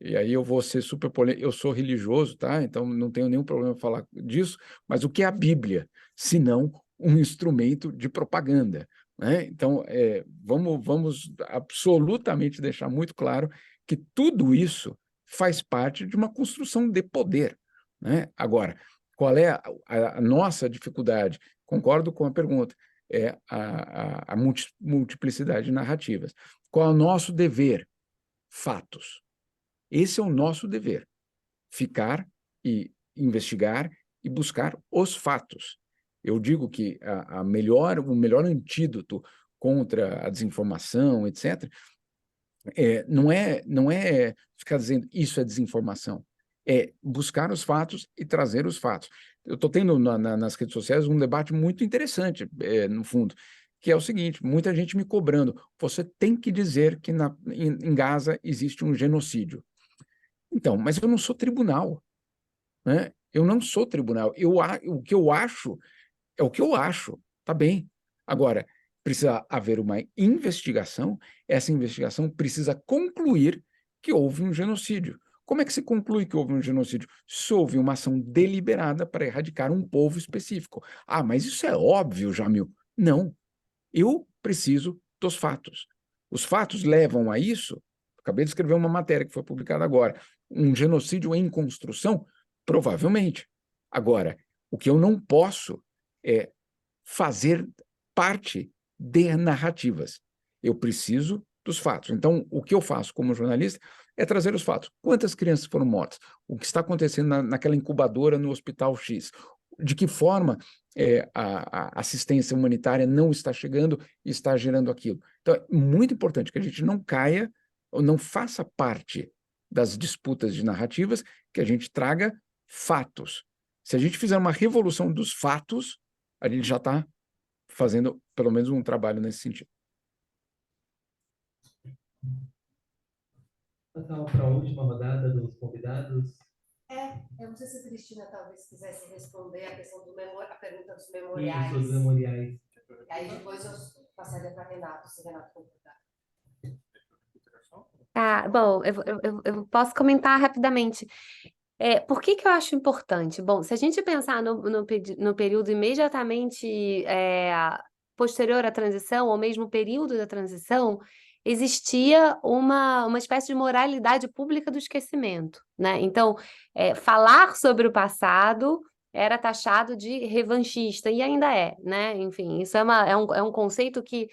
Speaker 3: e aí eu vou ser super polêmico, eu sou religioso, tá? Então não tenho nenhum problema em falar disso, mas o que é a Bíblia, se não um instrumento de propaganda, né? Então, vamos absolutamente deixar muito claro que tudo isso faz parte de uma construção de poder, né? Agora, qual é a nossa dificuldade? Concordo com a pergunta, é a multiplicidade de narrativas. Qual é o nosso dever? Fatos. Esse é o nosso dever, ficar e investigar e buscar os fatos. Eu digo que o melhor antídoto contra a desinformação, etc., não é ficar dizendo isso é desinformação, é buscar os fatos e trazer os fatos. Eu estou tendo nas redes sociais um debate muito interessante, no fundo, que é o seguinte: muita gente me cobrando, você tem que dizer que em Gaza existe um genocídio. Então, mas eu não sou tribunal, né? Eu não sou tribunal. O que eu acho é o que eu acho, tá bem. Agora, precisa haver uma investigação, essa investigação precisa concluir que houve um genocídio. Como é que se conclui que houve um genocídio? Se houve uma ação deliberada para erradicar um povo específico. Ah, mas isso é óbvio, Jamil. Não. Eu preciso dos fatos. Os fatos levam a isso. Acabei de escrever uma matéria que foi publicada agora. Um genocídio em construção? Provavelmente. Agora, o que eu não posso é fazer parte de narrativas. Eu preciso dos fatos. Então, o que eu faço como jornalista é trazer os fatos. Quantas crianças foram mortas? O que está acontecendo naquela incubadora no Hospital X? De que forma a assistência humanitária não está chegando e está gerando aquilo? Então, é muito importante que a gente não caia ou não faça parte das disputas de narrativas, que a gente traga fatos. Se a gente fizer uma revolução dos fatos, a gente já está fazendo pelo menos um trabalho nesse sentido.
Speaker 1: Então, para a última rodada dos convidados.
Speaker 5: Eu não sei se a Cristina talvez quisesse responder a questão a pergunta dos
Speaker 1: Isso,
Speaker 5: memoriais.
Speaker 1: dos memoriais.
Speaker 5: E aí depois eu passaria para Renato, se Renato concordar.
Speaker 2: Bom, eu posso comentar rapidamente. Por que eu acho importante? Bom, se a gente pensar no período imediatamente posterior à transição, ou mesmo período da transição, existia uma espécie de moralidade pública do esquecimento, né? Então, falar sobre o passado era taxado de revanchista, e ainda é, né? Enfim, isso é um conceito que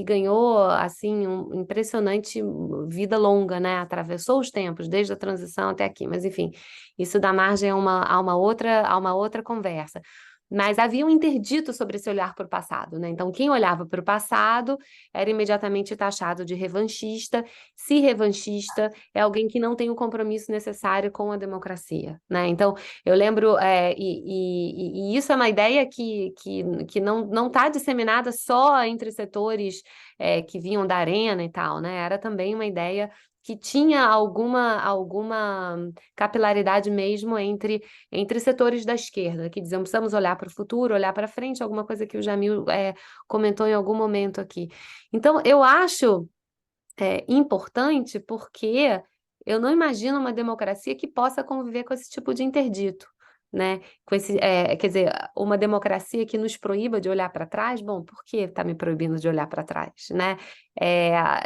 Speaker 2: ganhou, assim, impressionante vida longa, né? Atravessou os tempos, desde a transição até aqui. Mas, enfim, isso dá margem a uma outra conversa. Mas havia um interdito sobre esse olhar para o passado, né? Então, quem olhava para o passado era imediatamente taxado de revanchista. Se revanchista, é alguém que não tem o compromisso necessário com a democracia, né? Então, eu lembro, e isso é uma ideia que não está disseminada só entre setores que vinham da arena e tal, né? Era também uma ideia que tinha alguma capilaridade mesmo entre setores da esquerda, que diziam, precisamos olhar para o futuro, olhar para frente, alguma coisa que o Jamil comentou em algum momento aqui. Então, eu acho importante porque eu não imagino uma democracia que possa conviver com esse tipo de interdito, né? Quer dizer, uma democracia que nos proíba de olhar para trás, bom, por que está me proibindo de olhar para trás, né?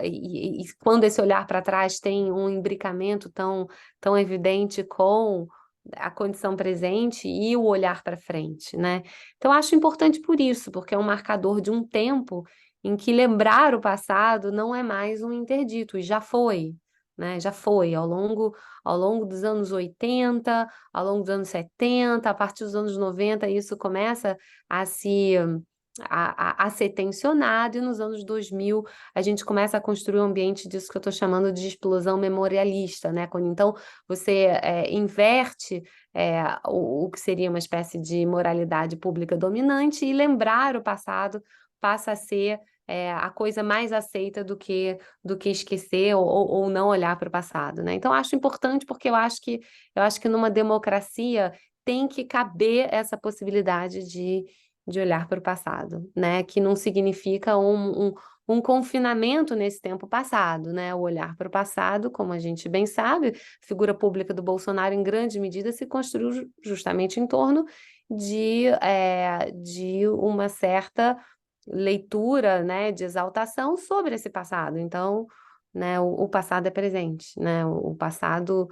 Speaker 2: E quando esse olhar para trás tem um imbricamento tão evidente com a condição presente e o olhar para frente, né? Então, acho importante por isso, porque é um marcador de um tempo em que lembrar o passado não é mais um interdito, e já foi, né? Já foi ao longo dos anos 80, ao longo dos anos 70, a partir dos anos 90, isso começa a ser tensionado, e nos anos 2000 a gente começa a construir um ambiente disso que eu estou chamando de explosão memorialista, né? Quando então você inverte o que seria uma espécie de moralidade pública dominante, e lembrar o passado passa a ser a coisa mais aceita do que esquecer ou não olhar para o passado, né? Então, acho importante porque eu acho que numa democracia tem que caber essa possibilidade de olhar para o passado, né? Que não significa um confinamento nesse tempo passado, né? O olhar para o passado, como a gente bem sabe, a figura pública do Bolsonaro, em grande medida, se construiu justamente em torno de uma certa leitura, né, de exaltação sobre esse passado. Então, né, o passado é presente, né? O passado,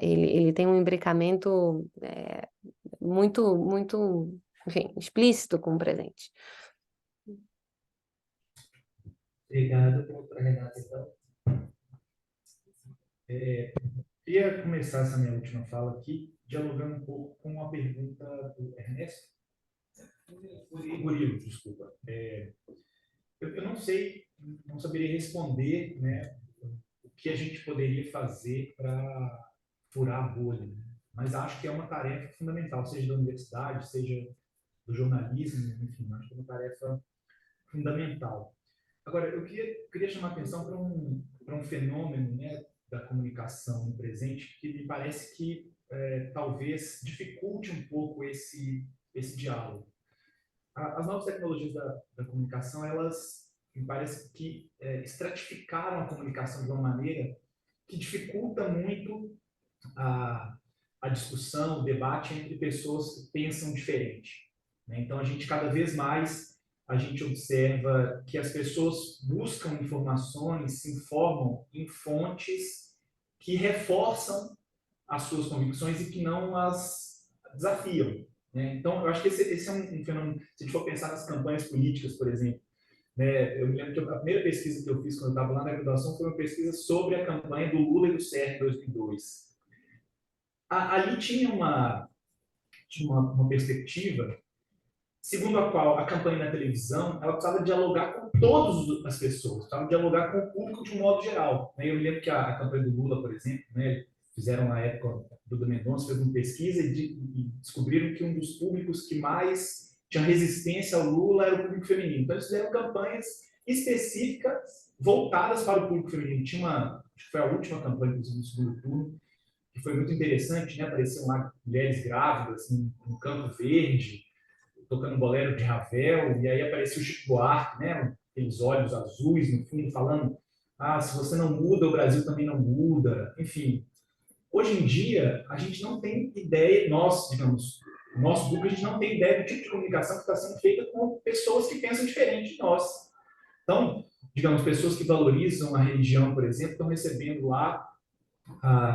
Speaker 2: ele tem um imbricamento muito, enfim, explícito com o presente.
Speaker 1: Obrigado, doutora Renata, então.
Speaker 4: Queria começar essa minha última fala aqui, dialogando um pouco com a pergunta do Ernesto. Murilo, desculpa. Eu não sei, não saberia responder, né, o que a gente poderia fazer para furar a bolha, né? Mas acho que é uma tarefa fundamental, seja da universidade, seja do jornalismo, enfim, acho que é uma tarefa fundamental. Agora, eu queria chamar a atenção para um fenômeno, né, da comunicação no presente que me parece que talvez dificulte um pouco esse diálogo. As novas tecnologias da comunicação, elas me parece que estratificaram a comunicação de uma maneira que dificulta muito a discussão, o debate entre pessoas que pensam diferente, né? Então, cada vez mais, a gente observa que as pessoas buscam informações, se informam em fontes que reforçam as suas convicções e que não as desafiam, né? Então, eu acho que esse é um fenômeno. Se a gente for pensar nas campanhas políticas, por exemplo, né, eu me lembro que a primeira pesquisa que eu fiz quando eu estava lá na graduação foi uma pesquisa sobre a campanha do Lula e do Serra em 2002. Ali tinha uma perspectiva segundo a qual a campanha na televisão ela precisava dialogar com todas as pessoas, precisava dialogar com o público de um modo geral, né? Eu me lembro que a campanha do Lula, por exemplo, né, fizeram na época, Duda Mendonça fez uma pesquisa e descobriram que um dos públicos que mais tinha resistência ao Lula era o público feminino. Então, eles fizeram campanhas específicas voltadas para o público feminino. Acho que foi a última campanha, inclusive, no segundo turno, que foi muito interessante, né? Apareciam lá mulheres grávidas, assim, no Campo Verde, tocando bolero de Ravel, e aí apareceu o Chico Buarque, né? Aqueles olhos azuis no fundo, falando: se você não muda, o Brasil também não muda. Enfim, hoje em dia, a gente não tem ideia, nós, digamos, o nosso grupo, a gente não tem ideia do tipo de comunicação que está sendo feita com pessoas que pensam diferente de nós. Então, digamos, pessoas que valorizam a religião, por exemplo, estão recebendo lá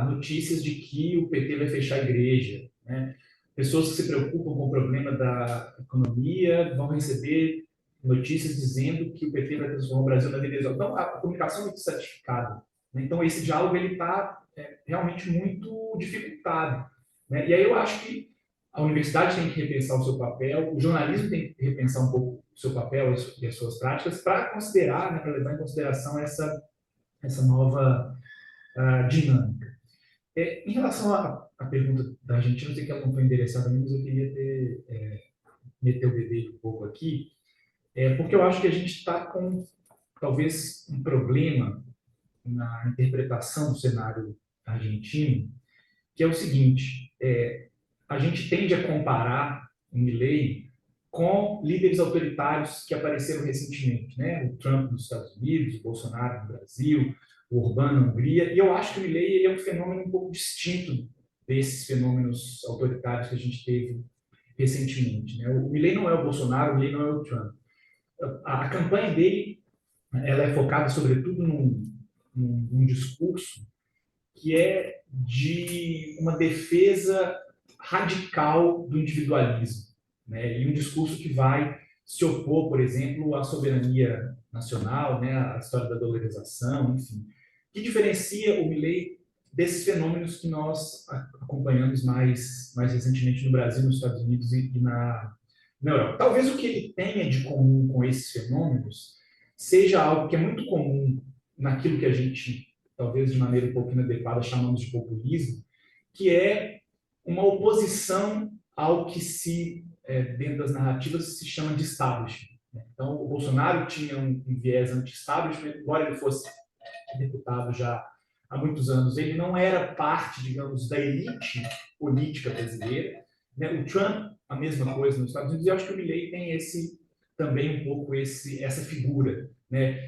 Speaker 4: notícias de que o PT vai fechar a igreja, né? Pessoas que se preocupam com o problema da economia vão receber notícias dizendo que o PT vai transformar o Brasil na Venezuela. Então, a comunicação é muito estratificada, né? Então, esse diálogo está realmente muito dificultado, né? E aí eu acho que a universidade tem que repensar o seu papel, o jornalismo tem que repensar um pouco o seu papel e as suas práticas para considerar, né, para levar em consideração essa nova dinâmica. Em relação à pergunta da Argentina, eu sei que ela não foi endereçada a mim, mas eu queria meter o bedelho um pouco aqui, porque eu acho que a gente está com, talvez, um problema na interpretação do cenário argentino, que é o seguinte: a gente tende a comparar o Milei com líderes autoritários que apareceram recentemente, né? O Trump nos Estados Unidos, o Bolsonaro no Brasil, o Orbán na Hungria, e eu acho que o Milei ele é um fenômeno um pouco distinto desses fenômenos autoritários que a gente teve recentemente, né? O Milei não é o Bolsonaro, o Milei não é o Trump. A campanha dele ela é focada, sobretudo, num discurso que é de uma defesa radical do individualismo, né? E um discurso que vai se opor, por exemplo, à soberania nacional, né? À história da dolarização, enfim, que diferencia o Milei desses fenômenos que nós acompanhamos mais recentemente no Brasil, nos Estados Unidos e na Europa. Talvez o que ele tenha de comum com esses fenômenos seja algo que é muito comum naquilo que a gente, talvez de maneira um pouco inadequada, chamamos de populismo, que é uma oposição ao que dentro das narrativas, se chama de establishment. Então, o Bolsonaro tinha um viés anti-establishment, embora ele fosse deputado já há muitos anos, ele não era parte, digamos, da elite política brasileira, né? O Trump, a mesma coisa nos Estados Unidos, e eu acho que o Milei tem também um pouco essa figura, né?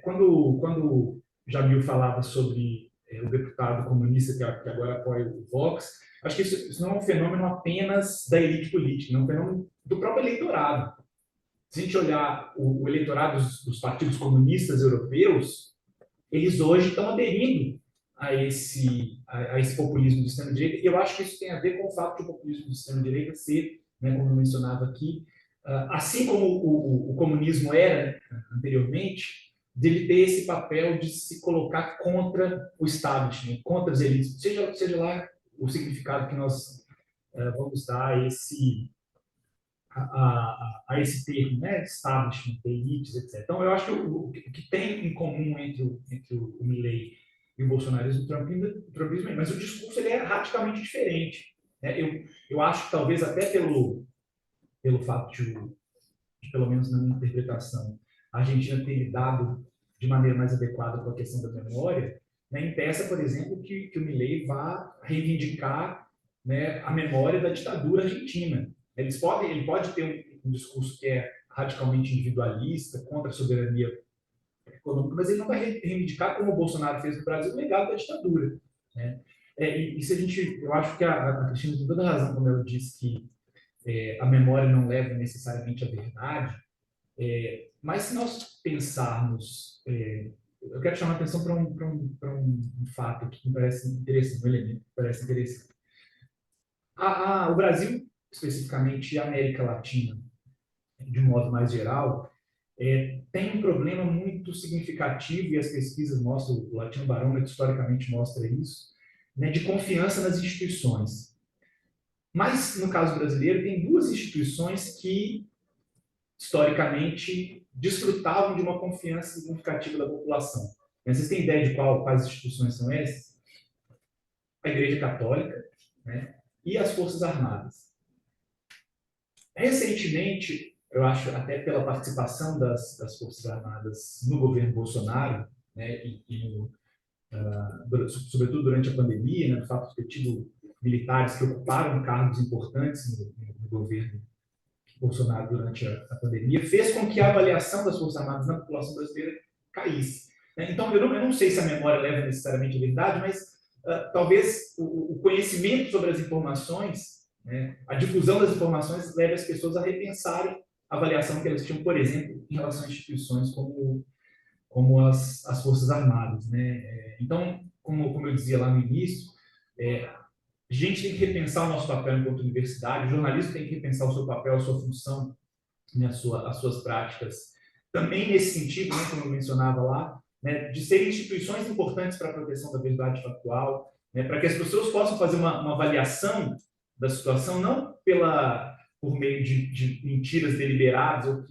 Speaker 4: Quando Jamil falava sobre o deputado comunista que agora apoia o Vox, acho que isso não é um fenômeno apenas da elite política, é um fenômeno do próprio eleitorado. Se a gente olhar o eleitorado dos partidos comunistas europeus, eles hoje estão aderindo a esse populismo de extrema-direita, e eu acho que isso tem a ver com o fato de o populismo de extrema-direita ser, né, como eu mencionava aqui, assim como o comunismo era anteriormente, dele ter esse papel de se colocar contra o establishment, contra as elites, seja lá o significado que nós vamos dar a esse termo, né, establishment, elites, etc. Então, eu acho que o que tem em comum entre o Milei e o bolsonarismo, o trumpismo, mas o discurso ele é radicalmente diferente, né? Eu acho que talvez até pelo fato de, pelo menos na minha interpretação, a Argentina ter lidado de maneira mais adequada com a questão da memória, né, impeça, por exemplo, que o Milei vá reivindicar, né, a memória da ditadura argentina. Ele pode ter um discurso que é radicalmente individualista, contra a soberania econômica, mas ele não vai reivindicar, como o Bolsonaro fez no Brasil, o legado da ditadura, né? E se a gente, eu acho que a Cristina tem toda razão quando ela diz que a memória não leva necessariamente à verdade, mas se nós pensarmos, eu quero chamar a atenção para um fato que me parece interessante, um elemento que parece interessante. O Brasil, especificamente a América Latina, de um modo mais geral, tem um problema muito significativo, e as pesquisas mostram, o Latino Barômetro historicamente mostra isso, né, de confiança nas instituições. Mas, no caso brasileiro, tem duas instituições que, historicamente, desfrutavam de uma confiança significativa da população. Vocês têm ideia de quais instituições são essas? A Igreja Católica, né, e as Forças Armadas. Recentemente, eu acho, até pela participação das Forças Armadas no governo Bolsonaro, né, sobretudo durante a pandemia, né, o fato de ter tido militares que ocuparam cargos importantes no governo Bolsonaro durante a pandemia, fez com que a avaliação das Forças Armadas na população brasileira caísse, né? Então, eu não sei se a memória leva necessariamente à verdade, mas talvez o conhecimento sobre as informações, né, a difusão das informações, leve as pessoas a repensarem a avaliação que elas tinham, por exemplo, em relação a instituições como as Forças Armadas, né? Então, como eu dizia lá no início, a gente tem que repensar o nosso papel enquanto universidade, o jornalismo tem que repensar o seu papel, a sua função, né, as suas práticas. Também nesse sentido, né, como eu mencionava lá, né, de serem instituições importantes para a proteção da verdade factual, né, para que as pessoas possam fazer uma avaliação da situação, não por meio de mentiras deliberadas ou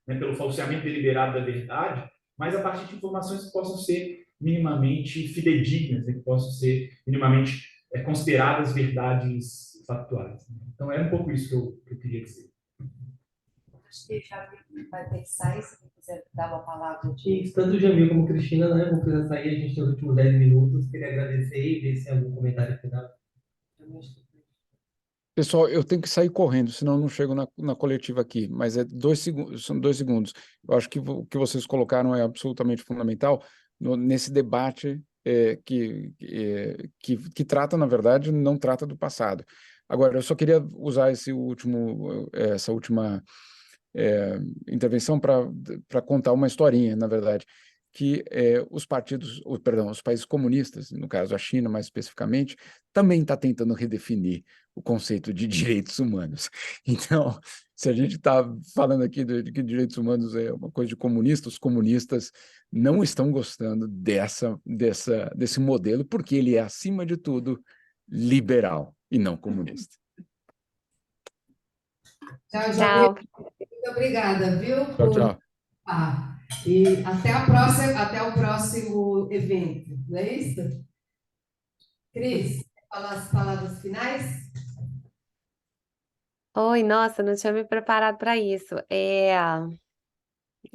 Speaker 4: né, pelo falseamento deliberado da verdade, mas a partir de informações que possam ser minimamente fidedignas, né, que possam ser minimamente consideradas verdades factuais. Então, era um pouco isso que eu queria dizer.
Speaker 5: Acho que já vai ter que sair, se quiser dar uma palavra
Speaker 1: Isso, tanto o Jamil como a Cristina, né, vão precisar sair, a gente tem os últimos 10 minutos, queria agradecer e ver se tem algum comentário final.
Speaker 3: Pessoal, eu tenho que sair correndo, senão eu não chego na coletiva aqui, mas são 2 segundos. Eu acho que o que vocês colocaram é absolutamente fundamental nesse debate que trata, na verdade, não trata do passado. Agora, eu só queria usar essa última intervenção para contar uma historinha, na verdade, que os países comunistas, no caso a China mais especificamente, também está tentando redefinir o conceito de direitos humanos. Então, se a gente está falando aqui de que direitos humanos é uma coisa de comunista, os comunistas não estão gostando desse modelo, porque ele é, acima de tudo, liberal e não comunista.
Speaker 5: Tchau,
Speaker 2: Tchau.
Speaker 5: muito obrigada, viu?
Speaker 3: Tchau.
Speaker 5: E até o próximo evento, não é isso? Cris, quer falar as palavras finais?
Speaker 2: Oi, nossa, não tinha me preparado para isso.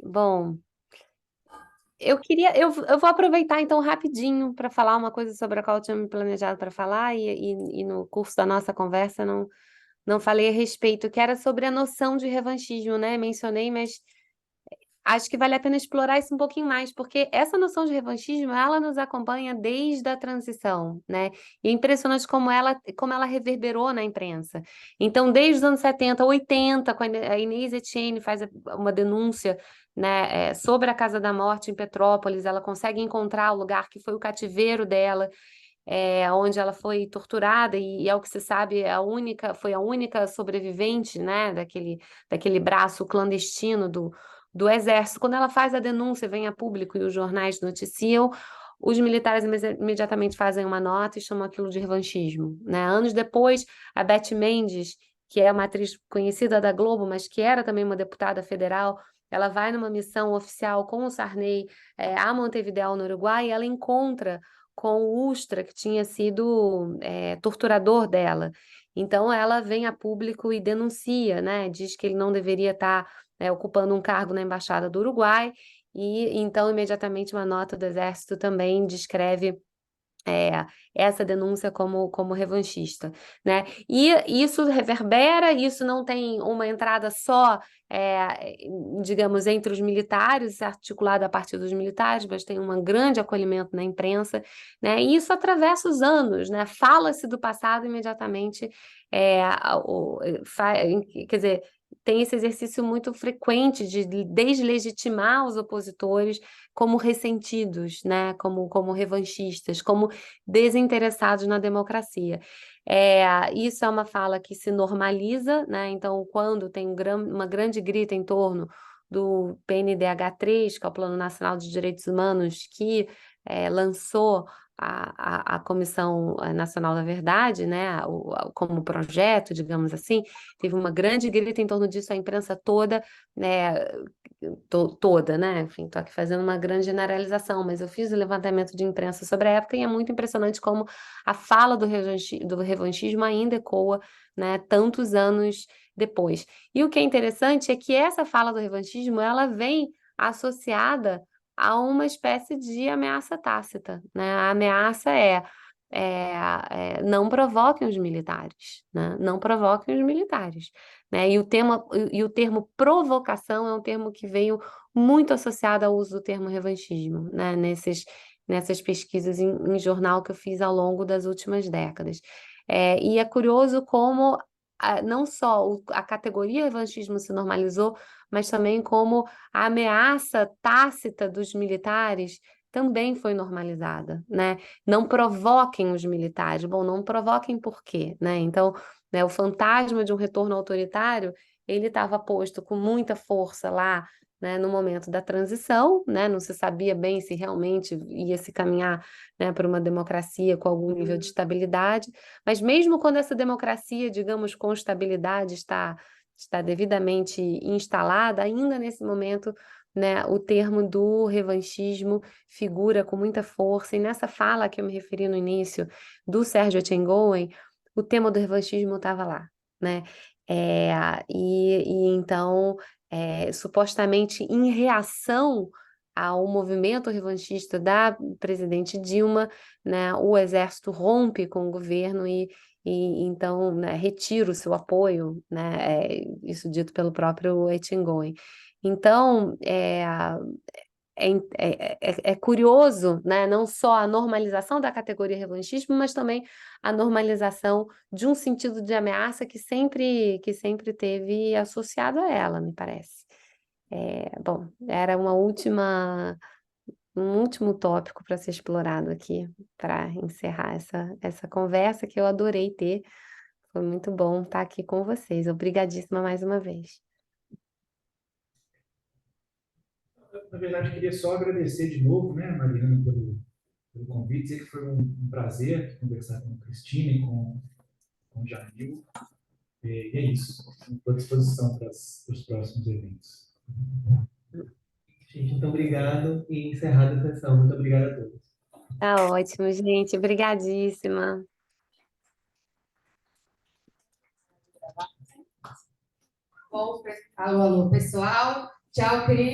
Speaker 2: Bom, eu vou aproveitar então rapidinho para falar uma coisa sobre a qual eu tinha me planejado para falar e no curso da nossa conversa não falei a respeito, que era sobre a noção de revanchismo, né? Mencionei, mas acho que vale a pena explorar isso um pouquinho mais, porque essa noção de revanchismo, ela nos acompanha desde a transição, né? E é impressionante como ela reverberou na imprensa. Então, desde os anos 70, 80, quando a Inês Etienne faz uma denúncia, né, sobre a Casa da Morte em Petrópolis, ela consegue encontrar o lugar que foi o cativeiro dela, onde ela foi torturada, e ao que se sabe, foi a única sobrevivente, né, daquele braço clandestino do Exército. Quando ela faz a denúncia, vem a público e os jornais noticiam, os militares imediatamente fazem uma nota e chamam aquilo de revanchismo, né? Anos depois, a Beth Mendes, que é uma atriz conhecida da Globo, mas que era também uma deputada federal, ela vai numa missão oficial com o Sarney a Montevidéu, no Uruguai, e ela encontra com o Ustra, que tinha sido torturador dela. Então, ela vem a público e denuncia, né? Diz que ele não deveria estar ocupando um cargo na Embaixada do Uruguai, e então, imediatamente, uma nota do Exército também descreve essa denúncia como revanchista, né? E isso reverbera, isso não tem uma entrada só, digamos, entre os militares, articulada a partir dos militares, mas tem um grande acolhimento na imprensa, né? E isso atravessa os anos, né? Fala-se do passado imediatamente, quer dizer, tem esse exercício muito frequente de deslegitimar os opositores como ressentidos, né? Como revanchistas, como desinteressados na democracia. Isso é uma fala que se normaliza, né? Então, quando tem uma grande grita em torno do PNDH3, que é o Plano Nacional de Direitos Humanos, que lançou a Comissão Nacional da Verdade, né, como projeto, digamos assim, teve uma grande grita em torno disso, a imprensa toda, né, toda, né, enfim, estou aqui fazendo uma grande generalização, mas eu fiz o levantamento de imprensa sobre a época e é muito impressionante como a fala do revanchismo ainda ecoa, né, tantos anos depois. E o que é interessante é que essa fala do revanchismo, ela vem associada a uma espécie de ameaça tácita, né? A ameaça não provoquem os militares, né? Não provoquem os militares, né? E o termo provocação é um termo que veio muito associado ao uso do termo revanchismo, né? Nessas pesquisas em jornal que eu fiz ao longo das últimas décadas. E é curioso como não só a categoria revanchismo se normalizou, mas também como a ameaça tácita dos militares também foi normalizada, né? Não provoquem os militares. Bom, não provoquem por quê, né? Então, né, o fantasma de um retorno autoritário, ele estava posto com muita força lá, né, no momento da transição, né? Não se sabia bem se realmente ia se caminhar, né, para uma democracia com algum nível de estabilidade, mas mesmo quando essa democracia, digamos, com estabilidade está devidamente instalada, ainda nesse momento, né, o termo do revanchismo figura com muita força, e nessa fala que eu me referi no início, do Sérgio Etchengoen, o tema do revanchismo estava lá, né? Então, supostamente em reação ao movimento revanchista da presidente Dilma, né, o Exército rompe com o governo e então, né, retira o seu apoio, né, isso dito pelo próprio Etchengoen. Então, é curioso, né, não só a normalização da categoria revanchismo, mas também a normalização de um sentido de ameaça que sempre teve associado a ela, me parece. Bom, era um último tópico para ser explorado aqui, para encerrar essa conversa que eu adorei ter. Foi muito bom estar aqui com vocês. Obrigadíssima mais uma vez.
Speaker 4: Na verdade, queria só agradecer de novo, né, Mariana, pelo convite. Dizer que foi um prazer conversar com a Cristina e com o Jamil. E é isso. Estou à disposição para os próximos eventos.
Speaker 1: Gente, muito obrigado e encerrada a sessão. Muito obrigado a todos.
Speaker 2: Tá ótimo, gente. Obrigadíssima.
Speaker 5: Bom, alô, pessoal. Tchau, Cris.